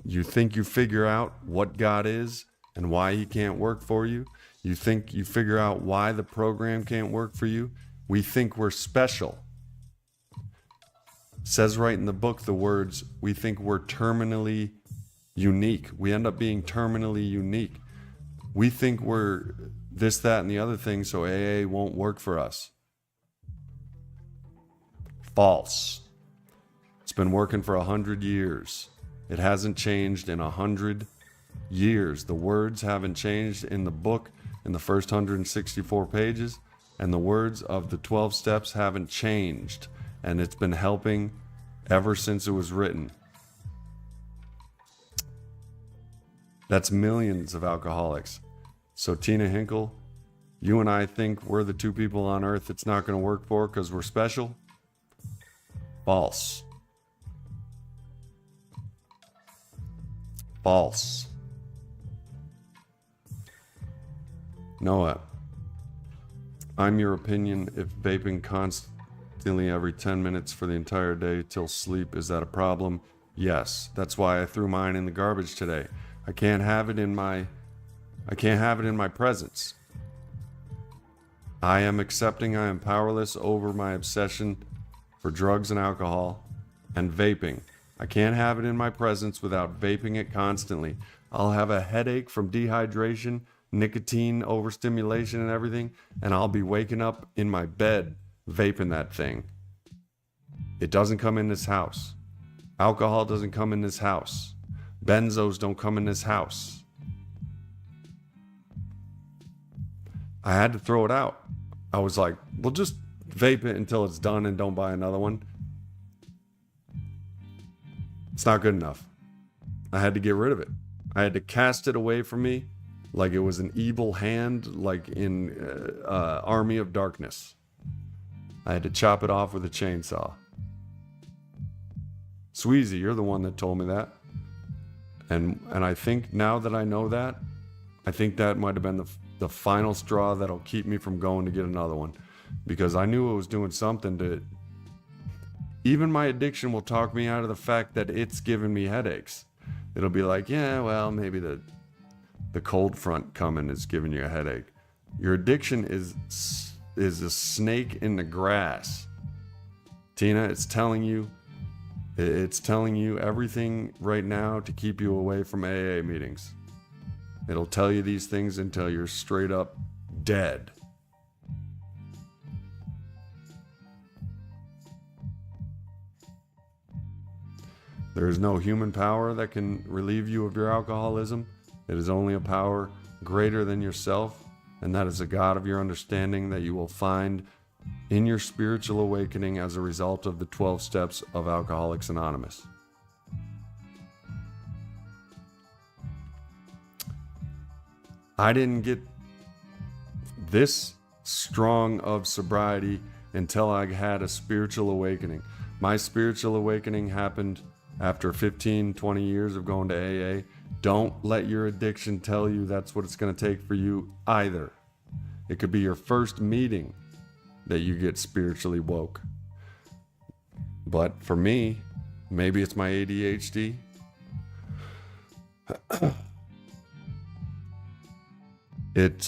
You think you figure out what God is and why he can't work for you. You think you figure out why the program can't work for you. We think we're special. It says right in the book the words, we think we're terminally unique. We end up being terminally unique. We think we're this, that, and the other thing, so AA won't work for us. False. It's been working for 100 years. It hasn't changed in 100 years. The words haven't changed in the book in the first 164 pages, and the words of the 12 steps haven't changed, and it's been helping ever since it was written. That's millions of alcoholics. So Tina Hinkle, you and I think we're the two people on earth it's not going to work for because we're special? False. False. Noah, I'm your opinion if vaping constantly every 10 minutes for the entire day till sleep, is that a problem? Yes. That's why I threw mine in the garbage today. I can't have it in my presence. I am accepting I am powerless over my obsession for drugs and alcohol and vaping. I can't have it in my presence without vaping it constantly. I'll have a headache from dehydration, nicotine overstimulation and everything, and I'll be waking up in my bed vaping that thing. It doesn't come in this house. Alcohol doesn't come in this house. Benzos don't come in this house. I had to throw it out. I was like, well, just vape it until it's done and don't buy another one. It's not good enough. I had to get rid of it. I had to cast it away from me like it was an evil hand, like in Army of Darkness. I had to chop it off with a chainsaw. Sweezy, you're the one that told me that. And I think now that I know that, I think that might have been the final straw that'll keep me from going to get another one. Because I knew it was doing something to... Even my addiction will talk me out of the fact that it's giving me headaches. It'll be like, yeah, well, maybe the cold front coming is giving you a headache. Your addiction is a snake in the grass. Tina, it's telling you everything right now to keep you away from AA meetings. It'll tell you these things until you're straight up dead. There is no human power that can relieve you of your alcoholism. It is only a power greater than yourself, and that is a God of your understanding that you will find in your spiritual awakening as a result of the 12 steps of Alcoholics Anonymous. I didn't get this strong of sobriety until I had a spiritual awakening. My spiritual awakening happened after 15, 20 years of going to AA. Don't let your addiction tell you that's what it's going to take for you either. It could be your first meeting that you get spiritually woke. But for me, maybe it's my ADHD. It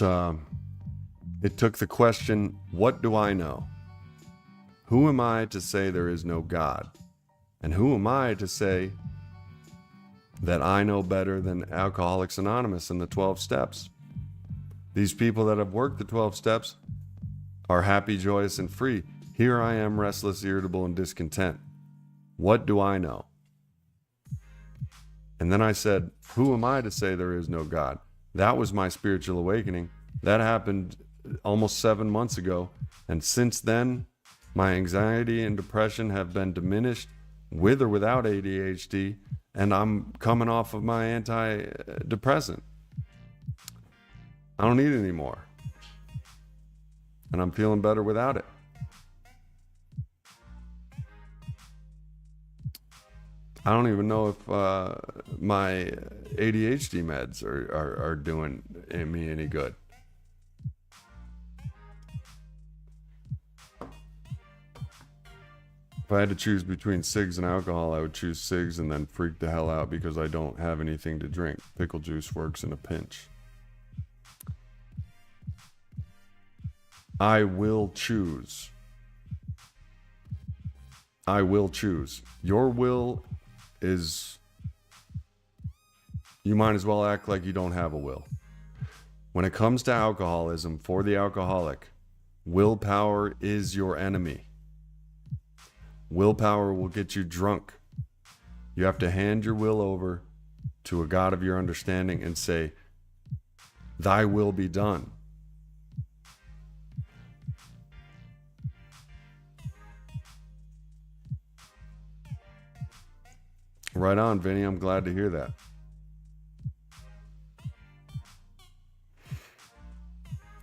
took the question, what do I know? Who am I to say there is no God? And who am I to say that I know better than Alcoholics Anonymous and the 12 steps? These people that have worked the 12 steps are happy, joyous, and free. Here I am, restless, irritable, and discontent. What do I know? And then I said, who am I to say there is no God? That was my spiritual awakening. That happened almost 7 months ago. And since then, my anxiety and depression have been diminished with or without ADHD, and I'm coming off of my antidepressant. I don't need it anymore. And I'm feeling better without it. I don't even know if my ADHD meds are doing me any good. If I had to choose between cigs and alcohol, I would choose cigs and then freak the hell out because I don't have anything to drink. Pickle juice works in a pinch. I will choose. I will choose. Your will is, you might as well act like you don't have a will. When it comes to alcoholism, for the alcoholic, willpower is your enemy. Willpower will get you drunk. You have to hand your will over to a God of your understanding and say, thy will be done. Right on, Vinny. I'm glad to hear that.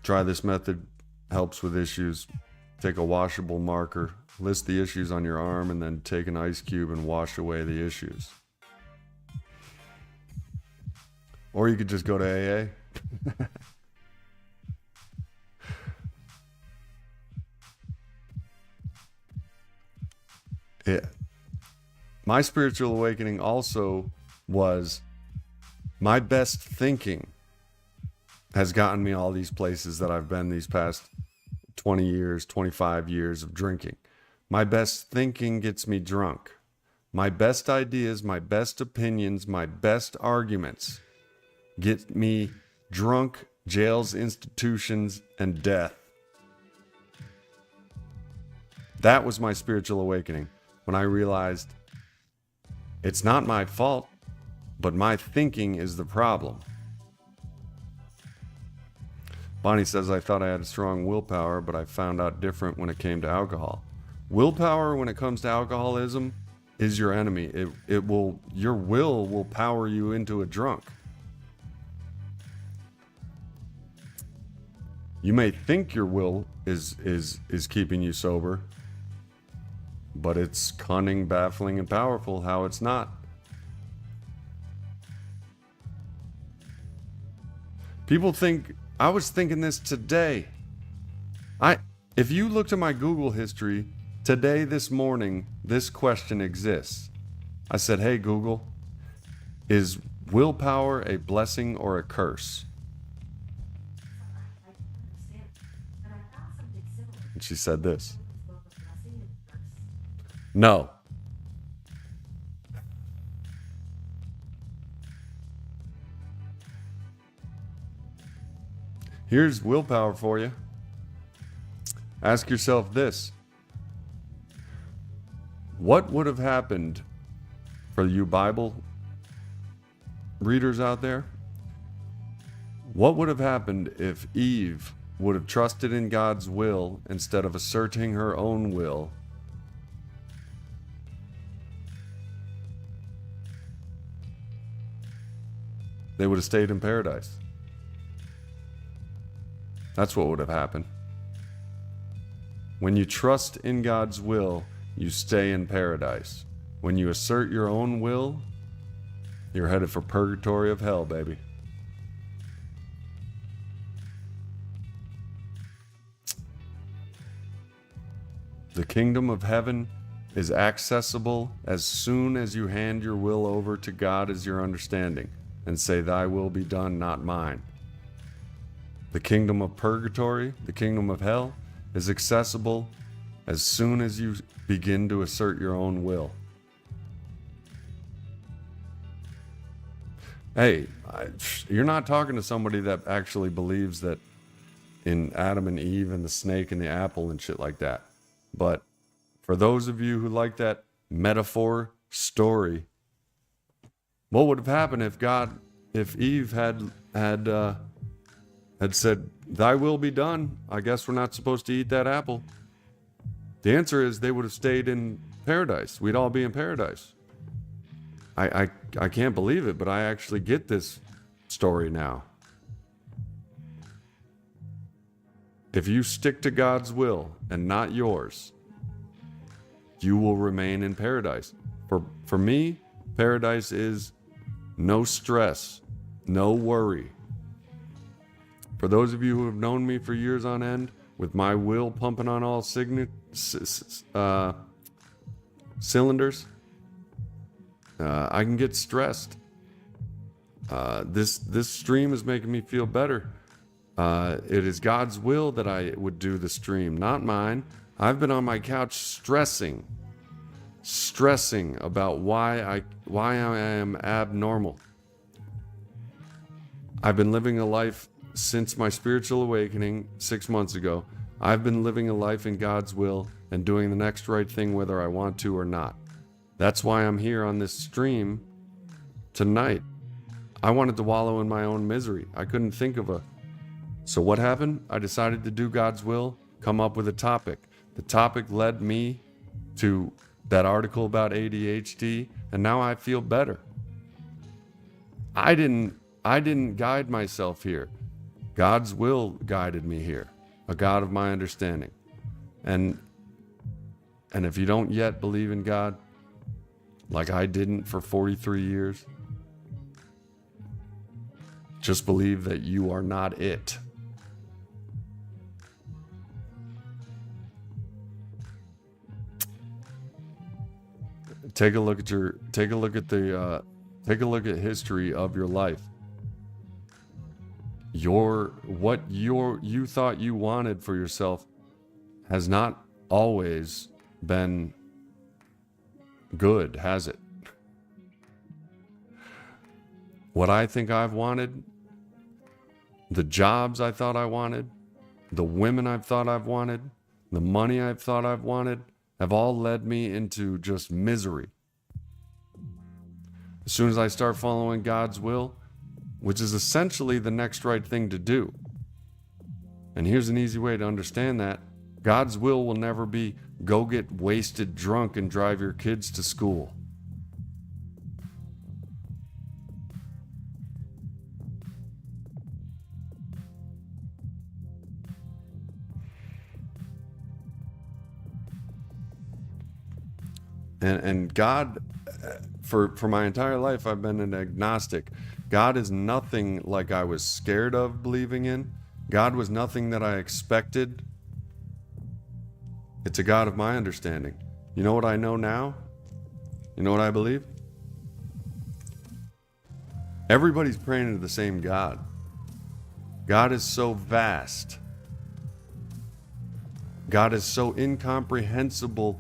Try this method. Helps with issues. Take a washable marker. List the issues on your arm and then take an ice cube and wash away the issues. Or you could just go to AA. Yeah. My spiritual awakening also was my best thinking has gotten me all these places that I've been these past 20 years, 25 years of drinking. My best thinking gets me drunk. My best ideas, my best opinions, my best arguments get me drunk, jails, institutions, and death. That was my spiritual awakening when I realized it's not my fault, but my thinking is the problem. Bonnie says, I thought I had a strong willpower, but I found out different when it came to alcohol. Willpower, when it comes to alcoholism, is your enemy. Your will will power you into a drunk. You may think your will is keeping you sober, but it's cunning, baffling, and powerful how it's not. People think, I was thinking this today. If you looked at my Google history, today, this morning, this question exists. I said, hey, Google, is willpower a blessing or a curse? And she said this. No. Here's willpower for you. Ask yourself this. What would have happened for you Bible readers out there, what would have happened if Eve would have trusted in God's will instead of asserting her own will? They would have stayed in paradise. That's what would have happened. When you trust in God's will, you stay in paradise. When you assert your own will, you're headed for purgatory of hell, baby. The kingdom of heaven is accessible as soon as you hand your will over to God as your understanding and say, "Thy will be done, not mine." The kingdom of purgatory, the kingdom of hell, is accessible as soon as you begin to assert your own will. Hey, you're not talking to somebody that actually believes that in Adam and Eve and the snake and the apple and shit like that. But for those of you who like that metaphor story, what would have happened if Eve had said, "Thy will be done. I guess we're not supposed to eat that apple"? The answer is they would have stayed in paradise. We'd all be in paradise. I can't believe it, but I actually get this story now. If you stick to God's will and not yours, you will remain in paradise. For me, paradise is no stress, no worry. For those of you who have known me for years on end, with my will pumping on all cylinders, I can get stressed. This stream is making me feel better. It is God's will that I would do the stream, not mine. I've been on my couch stressing about why I am abnormal. I've been living a life since my spiritual awakening 6 months ago. I've been living a life in God's will and doing the next right thing whether I want to or not. That's why I'm here on this stream tonight. I wanted to wallow in my own misery. I couldn't think of a... So what happened? I decided to do God's will, come up with a topic. The topic led me to that article about ADHD, and now I feel better. I didn't guide myself here. God's will guided me here, a God of my understanding. And if you don't yet believe in God, like I didn't for 43 years, just believe that you are not it. Take a look at history of your life. What you thought you wanted for yourself has not always been good, has it? What I think I've wanted, the jobs I thought I wanted, the women I've thought I've wanted, the money I've thought I've wanted, have all led me into just misery. As soon as I start following God's will, which is essentially the next right thing to do. And here's an easy way to understand that. God's will never be go get wasted drunk and drive your kids to school. And God, for my entire life, I've been an agnostic. God is nothing like I was scared of believing in. God was nothing that I expected. It's a God of my understanding. You know what I know now? You know what I believe? Everybody's praying to the same God. God is so vast. God is so incomprehensibly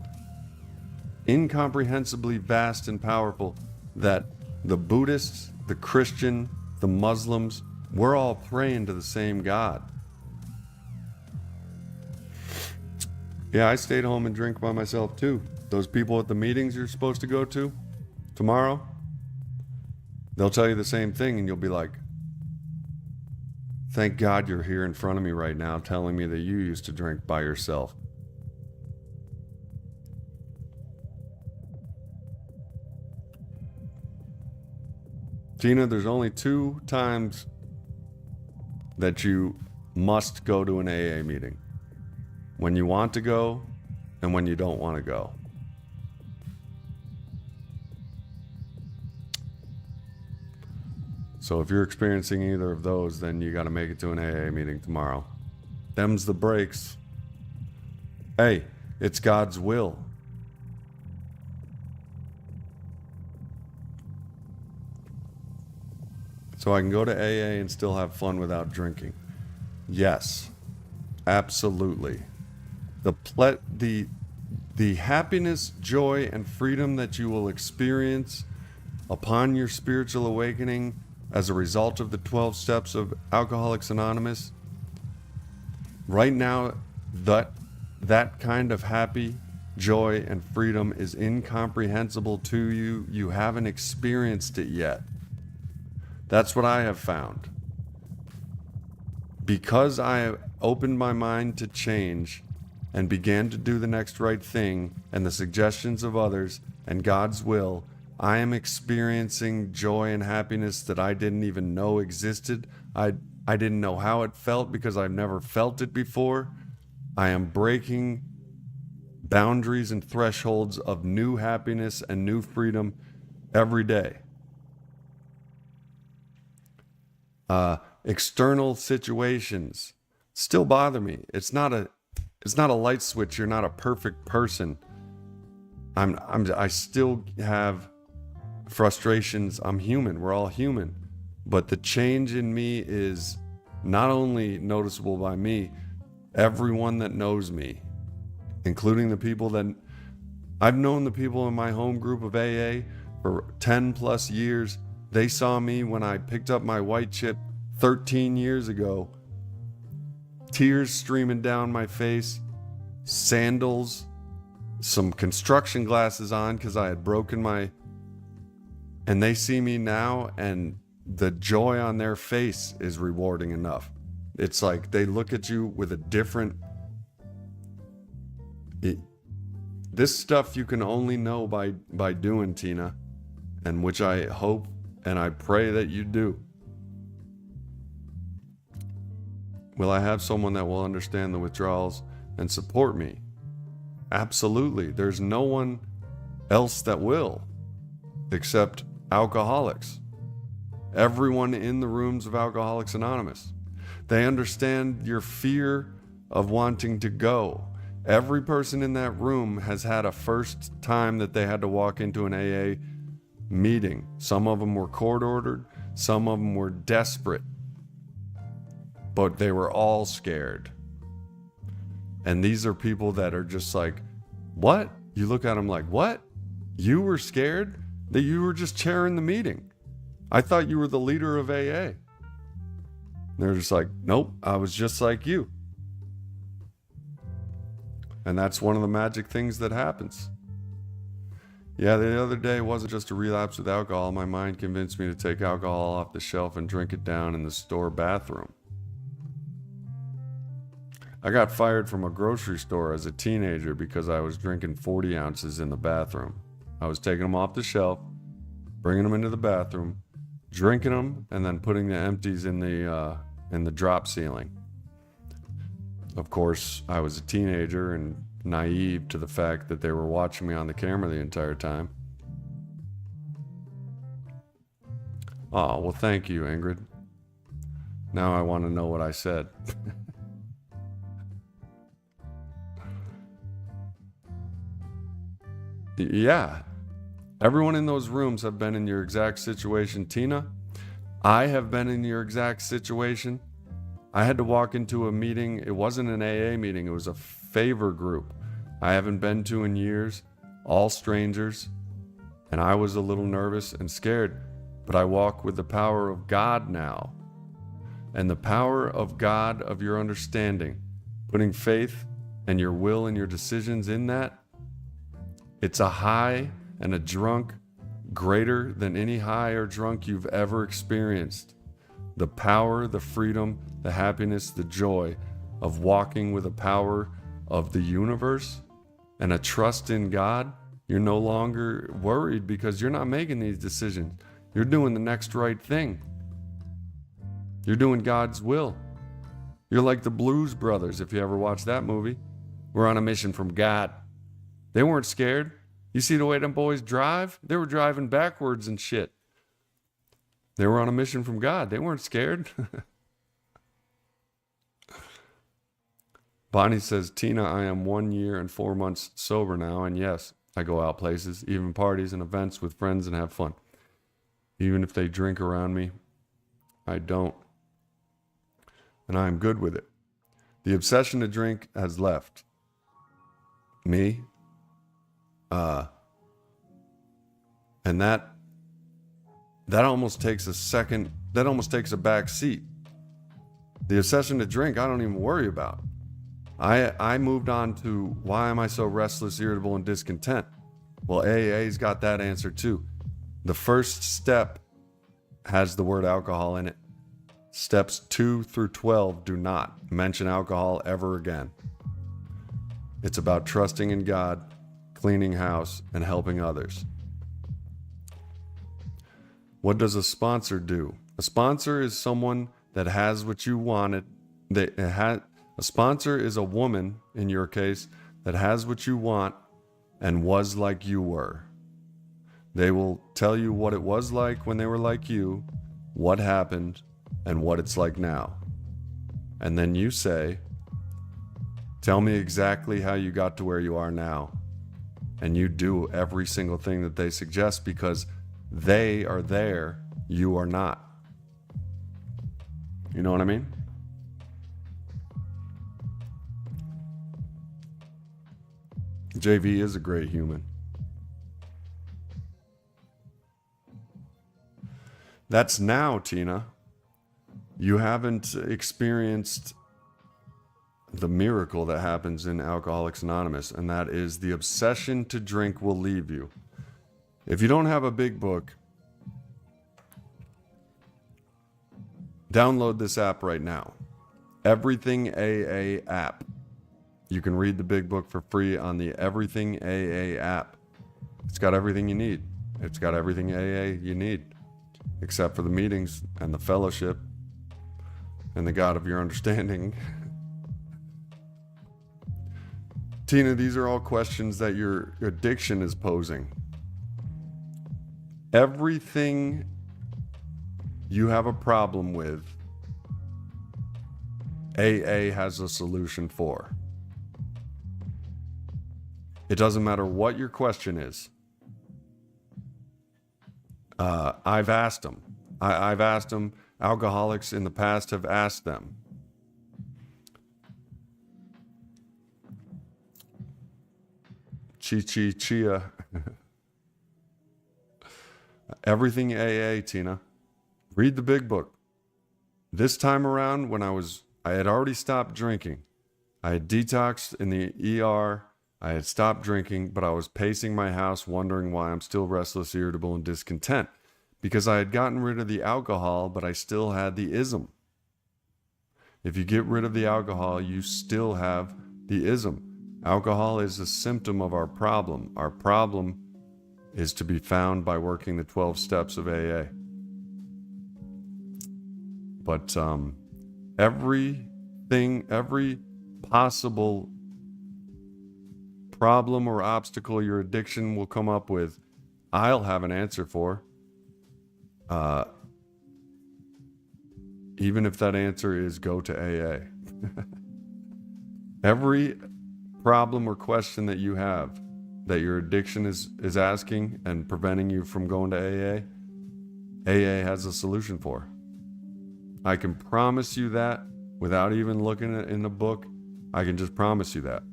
vast and powerful that the Buddhists, the Christian, the Muslims, we're all praying to the same God. Yeah, I stayed home and drink by myself too. Those people at the meetings you're supposed to go to, tomorrow, they'll tell you the same thing, and you'll be like, thank God you're here in front of me right now telling me that you used to drink by yourself. Tina, there's only 2 times that you must go to an AA meeting. When you want to go and when you don't want to go. So if you're experiencing either of those, then you got to make it to an AA meeting tomorrow. Them's the breaks. Hey, it's God's will. So I can go to AA and still have fun without drinking. Yes, absolutely. The happiness, joy, and freedom that you will experience upon your spiritual awakening as a result of the 12 steps of Alcoholics Anonymous, right now, that kind of happy, joy, and freedom is incomprehensible to you. You haven't experienced it yet. That's what I have found. Because I have opened my mind to change and began to do the next right thing and the suggestions of others and God's will, I am experiencing joy and happiness that I didn't even know existed. I didn't know how it felt because I've never felt it before. I am breaking boundaries and thresholds of new happiness and new freedom every day. External situations still bother me. It's not a light switch. You're not a perfect person. I still have frustrations. I'm human. We're all human. But the change in me is not only noticeable by me, everyone that knows me, including the people that I've known, the people in my home group of AA for 10 plus years. They saw me when I picked up my white chip 13 years ago, tears streaming down my face, sandals, some construction glasses on because I had broken and they see me now, and the joy on their face is rewarding enough. It's like they look at you with a different... This stuff you can only know by doing, Tina, and which I hope and I pray that you do. Will I have someone that will understand the withdrawals and support me? Absolutely. There's no one else that will, except alcoholics. Everyone in the rooms of Alcoholics Anonymous. They understand your fear of wanting to go. Every person in that room has had a first time that they had to walk into an AA meeting. Some of them were court ordered. Some of them were desperate. But they were all scared. And these are people that are just like, what? You look at them like, what? You were scared? That you were just chairing the meeting. I thought you were the leader of AA. They're just like, nope, I was just like you. And that's one of the magic things that happens. Yeah, the other day wasn't just a relapse with alcohol. My mind convinced me to take alcohol off the shelf and drink it down in the store bathroom. I got fired from a grocery store as a teenager because I was drinking 40 ounces in the bathroom. I was taking them off the shelf, bringing them into the bathroom, drinking them, and then putting the empties in the drop ceiling. Of course, I was a teenager and naive to the fact that they were watching me on the camera the entire time. Oh, well, thank you, Ingrid. Now I want to know what I said. Yeah, everyone in those rooms have been in your exact situation. Tina, I have been in your exact situation. I had to walk into a meeting. It wasn't an AA meeting. It was a favor group I haven't been to in years, all strangers. And I was a little nervous and scared, but I walk with the power of God now. And the power of God, of your understanding, putting faith and your will and your decisions in that. It's a high and a drunk greater than any high or drunk you've ever experienced. The power, the freedom, the happiness, the joy of walking with the power of the universe and a trust in God. You're no longer worried because you're not making these decisions. You're doing the next right thing. You're doing God's will. You're like the Blues Brothers, if you ever watched that movie. We're on a mission from God. They weren't scared. You see the way them boys drive? They were driving backwards and shit. They were on a mission from God. They weren't scared. Bonnie says, Tina, I am 1 year and 4 months sober now, and yes, I go out places, even parties and events with friends and have fun. Even if they drink around me, I don't. And I am good with it. The obsession to drink has left me. And that almost takes a back seat. The obsession to drink, I don't even worry about. I moved on to why am I so restless, irritable, and discontent? Well, AA's got that answer too. The first step has the word alcohol in it. Steps 2 through 12 do not mention alcohol ever again. It's about trusting in God, cleaning house, and helping others. What does a sponsor do? A sponsor is someone that has what you wanted. A sponsor is a woman, in your case, that has what you want and was like you were. They will tell you what it was like when they were like you, what happened, and what it's like now. And then you say, tell me exactly how you got to where you are now. And you do every single thing that they suggest because they are there, you are not. You know what I mean? JV is a great human. That's now, Tina. You haven't experienced the miracle that happens in Alcoholics Anonymous, and that is the obsession to drink will leave you. If you don't have a big book, download this app right now. Everything AA app. You can read the big book for free on the Everything AA app. It's got everything you need. It's got everything AA you need, except for the meetings and the fellowship and the God of your understanding. Tina, these are all questions that your addiction is posing. Everything you have a problem with, AA has a solution for. It doesn't matter what your question is. I've asked them. I've asked them. Alcoholics in the past have asked them. Chia. Everything AA, Tina. Read the big book. This time around, when I had already stopped drinking. I had detoxed in the ER. I had stopped drinking, but I was pacing my house wondering why I'm still restless, irritable, and discontent. Because I had gotten rid of the alcohol, but I still had the ism. If you get rid of the alcohol, you still have the ism. Alcohol is a symptom of our problem. Our problem is to be found by working the 12 steps of AA. But every possible problem or obstacle your addiction will come up with, I'll have an answer for. Even if that answer is go to AA. Every problem or question that you have that your addiction is asking and preventing you from going to AA has a solution for. I can promise you that without even looking at it in the book. I can just promise you that.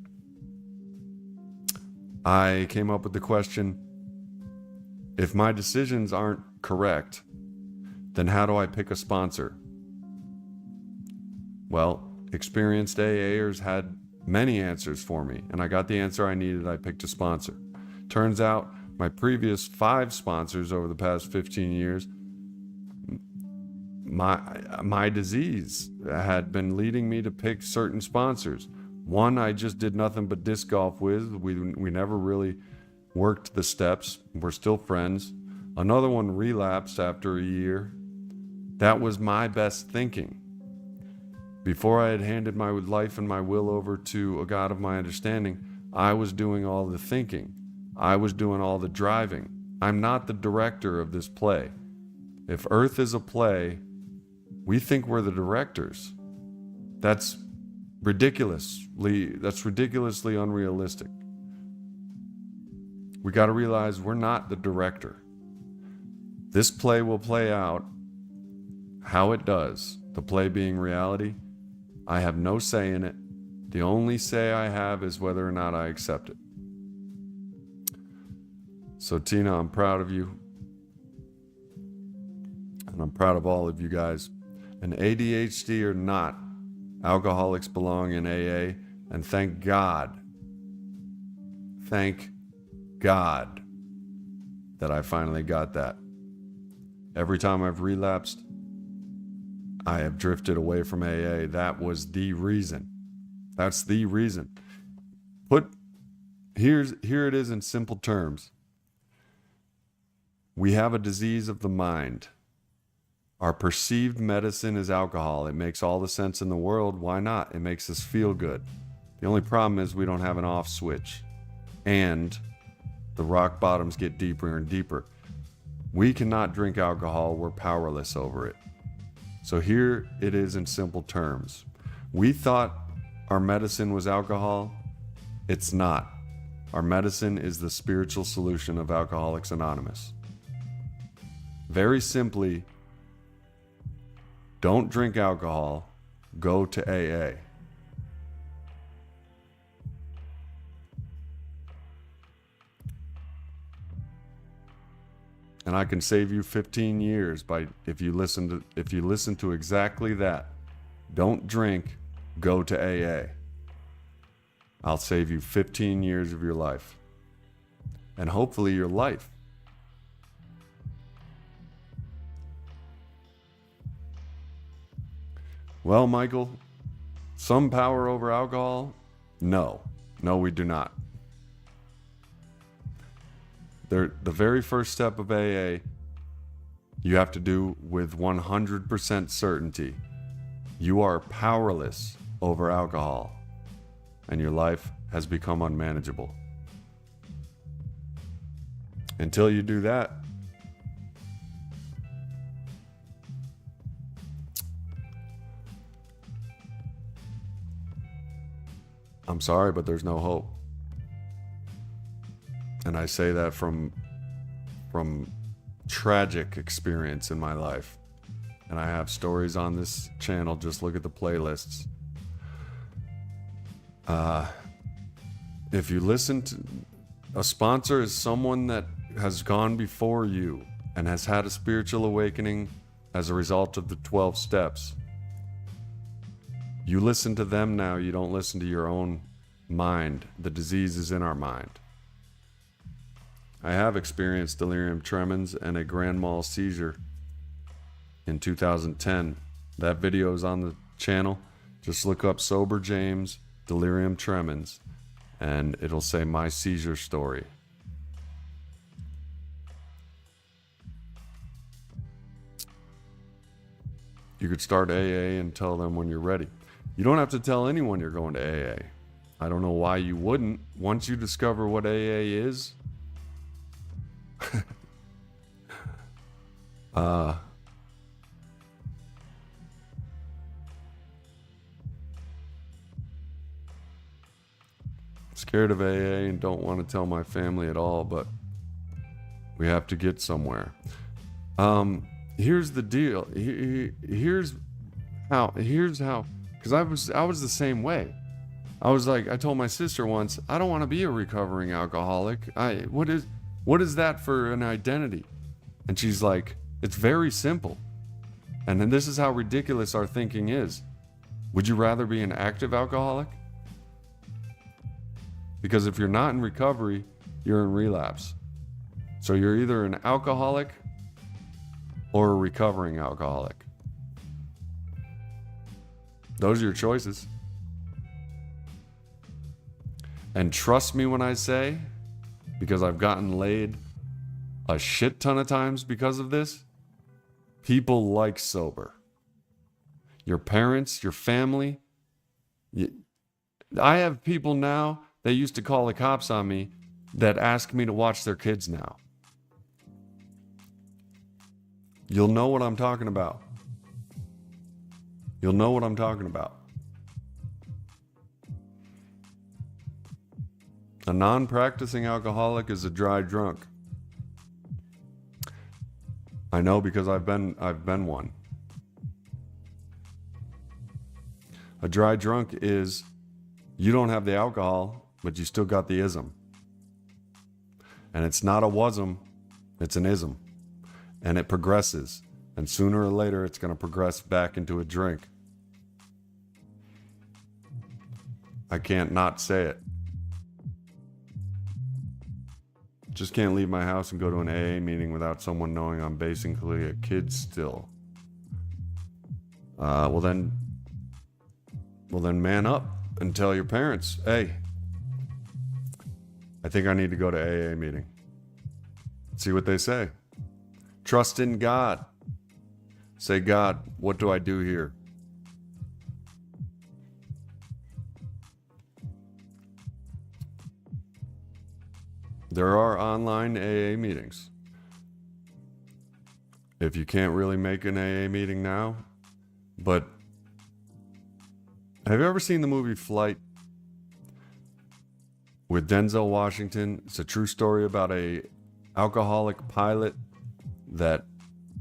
I came up with the question, if my decisions aren't correct, then how do I pick a sponsor? Well, experienced AAers had many answers for me, and I got the answer I needed. I picked a sponsor. Turns out my previous 5 sponsors over the past 15 years, my disease had been leading me to pick certain sponsors. One I just did nothing but disc golf with. We never really worked the steps. We're still friends. Another one relapsed after a year. That was my best thinking. Before I had handed my life and my will over to a God of my understanding, I was doing all the thinking. I was doing all the driving. I'm not the director of this play. If Earth is a play, we think we're the directors. That's ridiculously unrealistic. We got to realize we're not the director. This play will play out how it does, the play being reality. I have no say in it. The only say I have is whether or not I accept it. So Tina, I'm proud of you. And I'm proud of all of you guys. And ADHD or not, alcoholics belong in AA. And thank God that I finally got that. Every time I've relapsed, I have drifted away from AA. That was the reason. That's the reason. Here it is in simple terms. We have a disease of the mind. Our perceived medicine is alcohol. It makes all the sense in the world. Why not? It makes us feel good. The only problem is we don't have an off switch. And the rock bottoms get deeper and deeper. We cannot drink alcohol. We're powerless over it. So here it is in simple terms. We thought our medicine was alcohol. It's not. Our medicine is the spiritual solution of Alcoholics Anonymous. Very simply, don't drink alcohol. Go to AA. And I can save you 15 years if you listen to exactly that. Don't drink, go to AA. I'll save you 15 years of your life. And hopefully your life. Well, Michael, some power over alcohol? No, we do not. The very first step of AA, you have to do with 100% certainty. You are powerless over alcohol, and your life has become unmanageable. Until you do that, I'm sorry, but there's no hope. And I say that from tragic experience in my life. And I have stories on this channel. Just look at the playlists. If you listen to a sponsor is someone that has gone before you and has had a spiritual awakening as a result of the 12 steps. You listen to them now. You don't listen to your own mind. The disease is in our mind. I have experienced delirium tremens and a grand mal seizure in 2010. That video is on the channel. Just look up Sober James delirium tremens and it'll say my seizure story. You could start AA and tell them when you're ready. You don't have to tell anyone you're going to AA. I don't know why you wouldn't. Once you discover what AA is, scared of AA and don't want to tell my family at all, but we have to get somewhere. Here's the deal. Here's how, because I was the same way. I was like, I told my sister once, I don't want to be a recovering alcoholic. What is that for an identity? And she's like, it's very simple. And then this is how ridiculous our thinking is. Would you rather be an active alcoholic? Because if you're not in recovery, you're in relapse. So you're either an alcoholic or a recovering alcoholic. Those are your choices. And trust me when I say, because I've gotten laid a shit ton of times because of this, people like sober. Your parents, your family. I have people now that used to call the cops on me that ask me to watch their kids now. You'll know what I'm talking about. You'll know what I'm talking about. A non-practicing alcoholic is a dry drunk. I know because I've been one. A dry drunk is you don't have the alcohol, but you still got the ism. And it's not a wasm, it's an ism. And it progresses. And sooner or later, it's going to progress back into a drink. I can't not say it. Just can't leave my house and go to an AA meeting without someone knowing I'm basically a kid still. Well then man up and tell your parents, hey, I think I need to go to AA meeting. See what they say. Trust in God. Say, God, what do I do here? There are online AA meetings. If you can't really make an AA meeting now, but have you ever seen the movie Flight with Denzel Washington? It's a true story about a alcoholic pilot that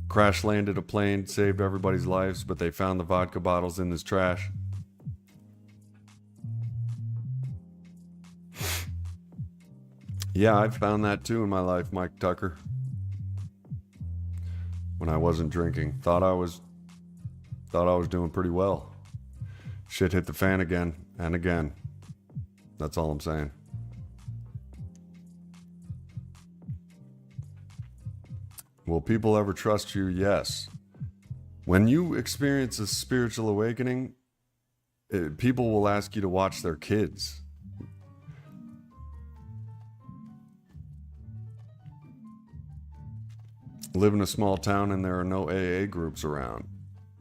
crash landed a plane, saved everybody's lives, but they found the vodka bottles in this trash. Yeah, I found that too in my life, Mike Tucker. When I wasn't drinking, thought I was doing pretty well. Shit hit the fan again and again. That's all I'm saying. Will people ever trust you? Yes. When you experience a spiritual awakening, people will ask you to watch their kids. Live in a small town and there are no AA groups around.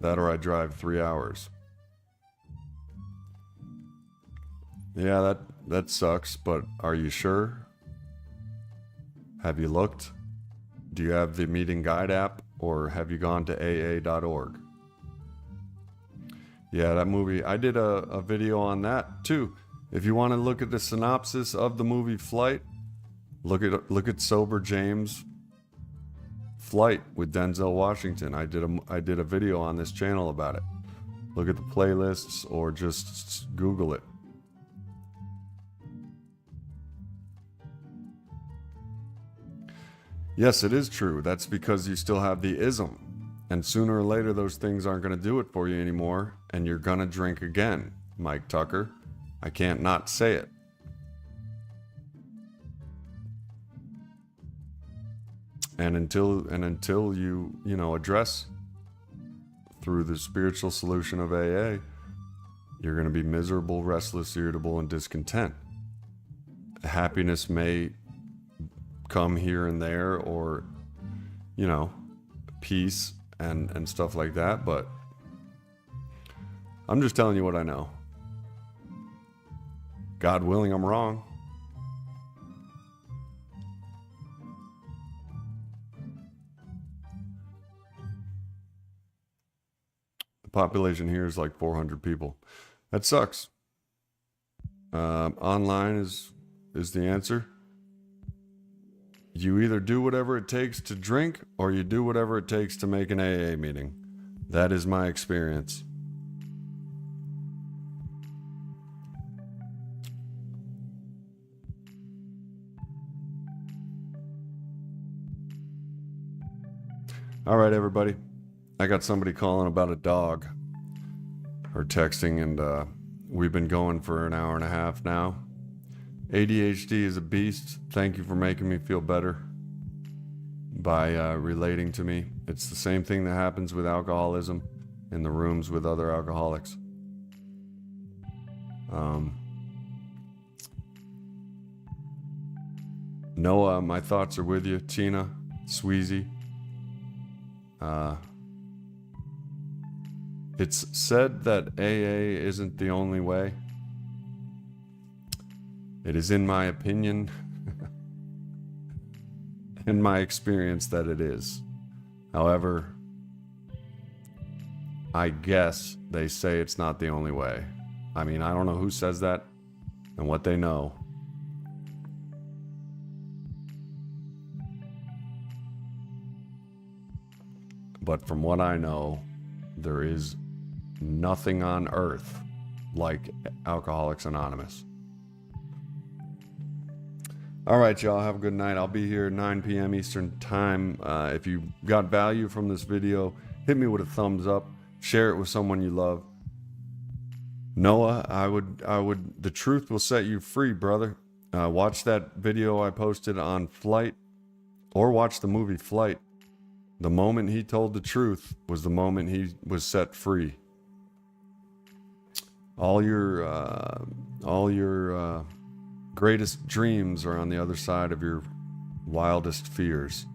That or I drive 3 hours. Yeah, that sucks, but are you sure? Have you looked? Do you have the meeting guide app or have you gone to aa.org? Yeah, that movie, I did a video on that too. If you want to look at the synopsis of the movie Flight, look at Sober James' Flight with Denzel Washington. I did a video on this channel about it. Look at the playlists or just Google it. Yes, it is true. That's because you still have the ism. And sooner or later, those things aren't going to do it for you anymore. And you're going to drink again, Mike Tucker. I can't not say it. And until you address through the spiritual solution of AA, you're going to be miserable, restless, irritable, and discontent. Happiness may come here and there, or peace and stuff like that, but I'm just telling you what I know. God willing, I'm wrong. The population here is like 400 people. That sucks. Online is the answer. You either do whatever it takes to drink or you do whatever it takes to make an AA meeting. That is my experience. All right, everybody. I got somebody calling about a dog or texting, and we've been going for an hour and a half now. ADHD is a beast. Thank you for making me feel better. relating to me. It's the same thing that happens with alcoholism in the rooms with other alcoholics. Noah, my thoughts are with you. Tina, Sweezy. It's said that AA isn't the only way. It is, in my opinion, in my experience, that it is. However, I guess they say it's not the only way. I mean, I don't know who says that and what they know. But from what I know, there is nothing on earth like Alcoholics Anonymous. All right, y'all, have a good night. I'll be here 9 p.m. Eastern Time. If you got value from this video, hit me with a thumbs up. Share it with someone you love. Noah, the truth will set you free, brother. Watch that video I posted on Flight, or watch the movie Flight. The moment he told the truth was the moment he was set free. All your greatest dreams are on the other side of your wildest fears.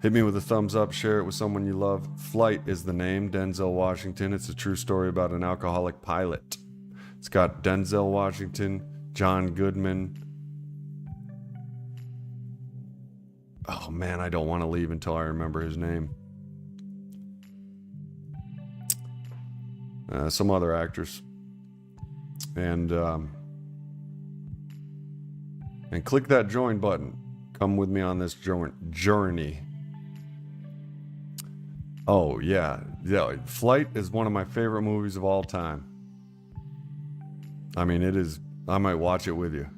Hit me with a thumbs up, share it with someone you love. Flight is the name, Denzel Washington. It's a true story about an alcoholic pilot. It's got Denzel Washington, John Goodman. Oh man, I don't want to leave until I remember his name. Some other actors. And click that join button. Come with me on this journey. Oh yeah, Flight is one of my favorite movies of all time. I mean, it is. I might watch it with you.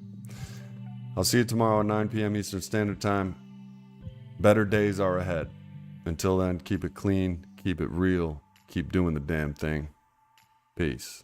I'll see you tomorrow at 9 p.m. Eastern Standard Time. Better days are ahead. Until then, keep it clean, keep it real, keep doing the damn thing. Peace.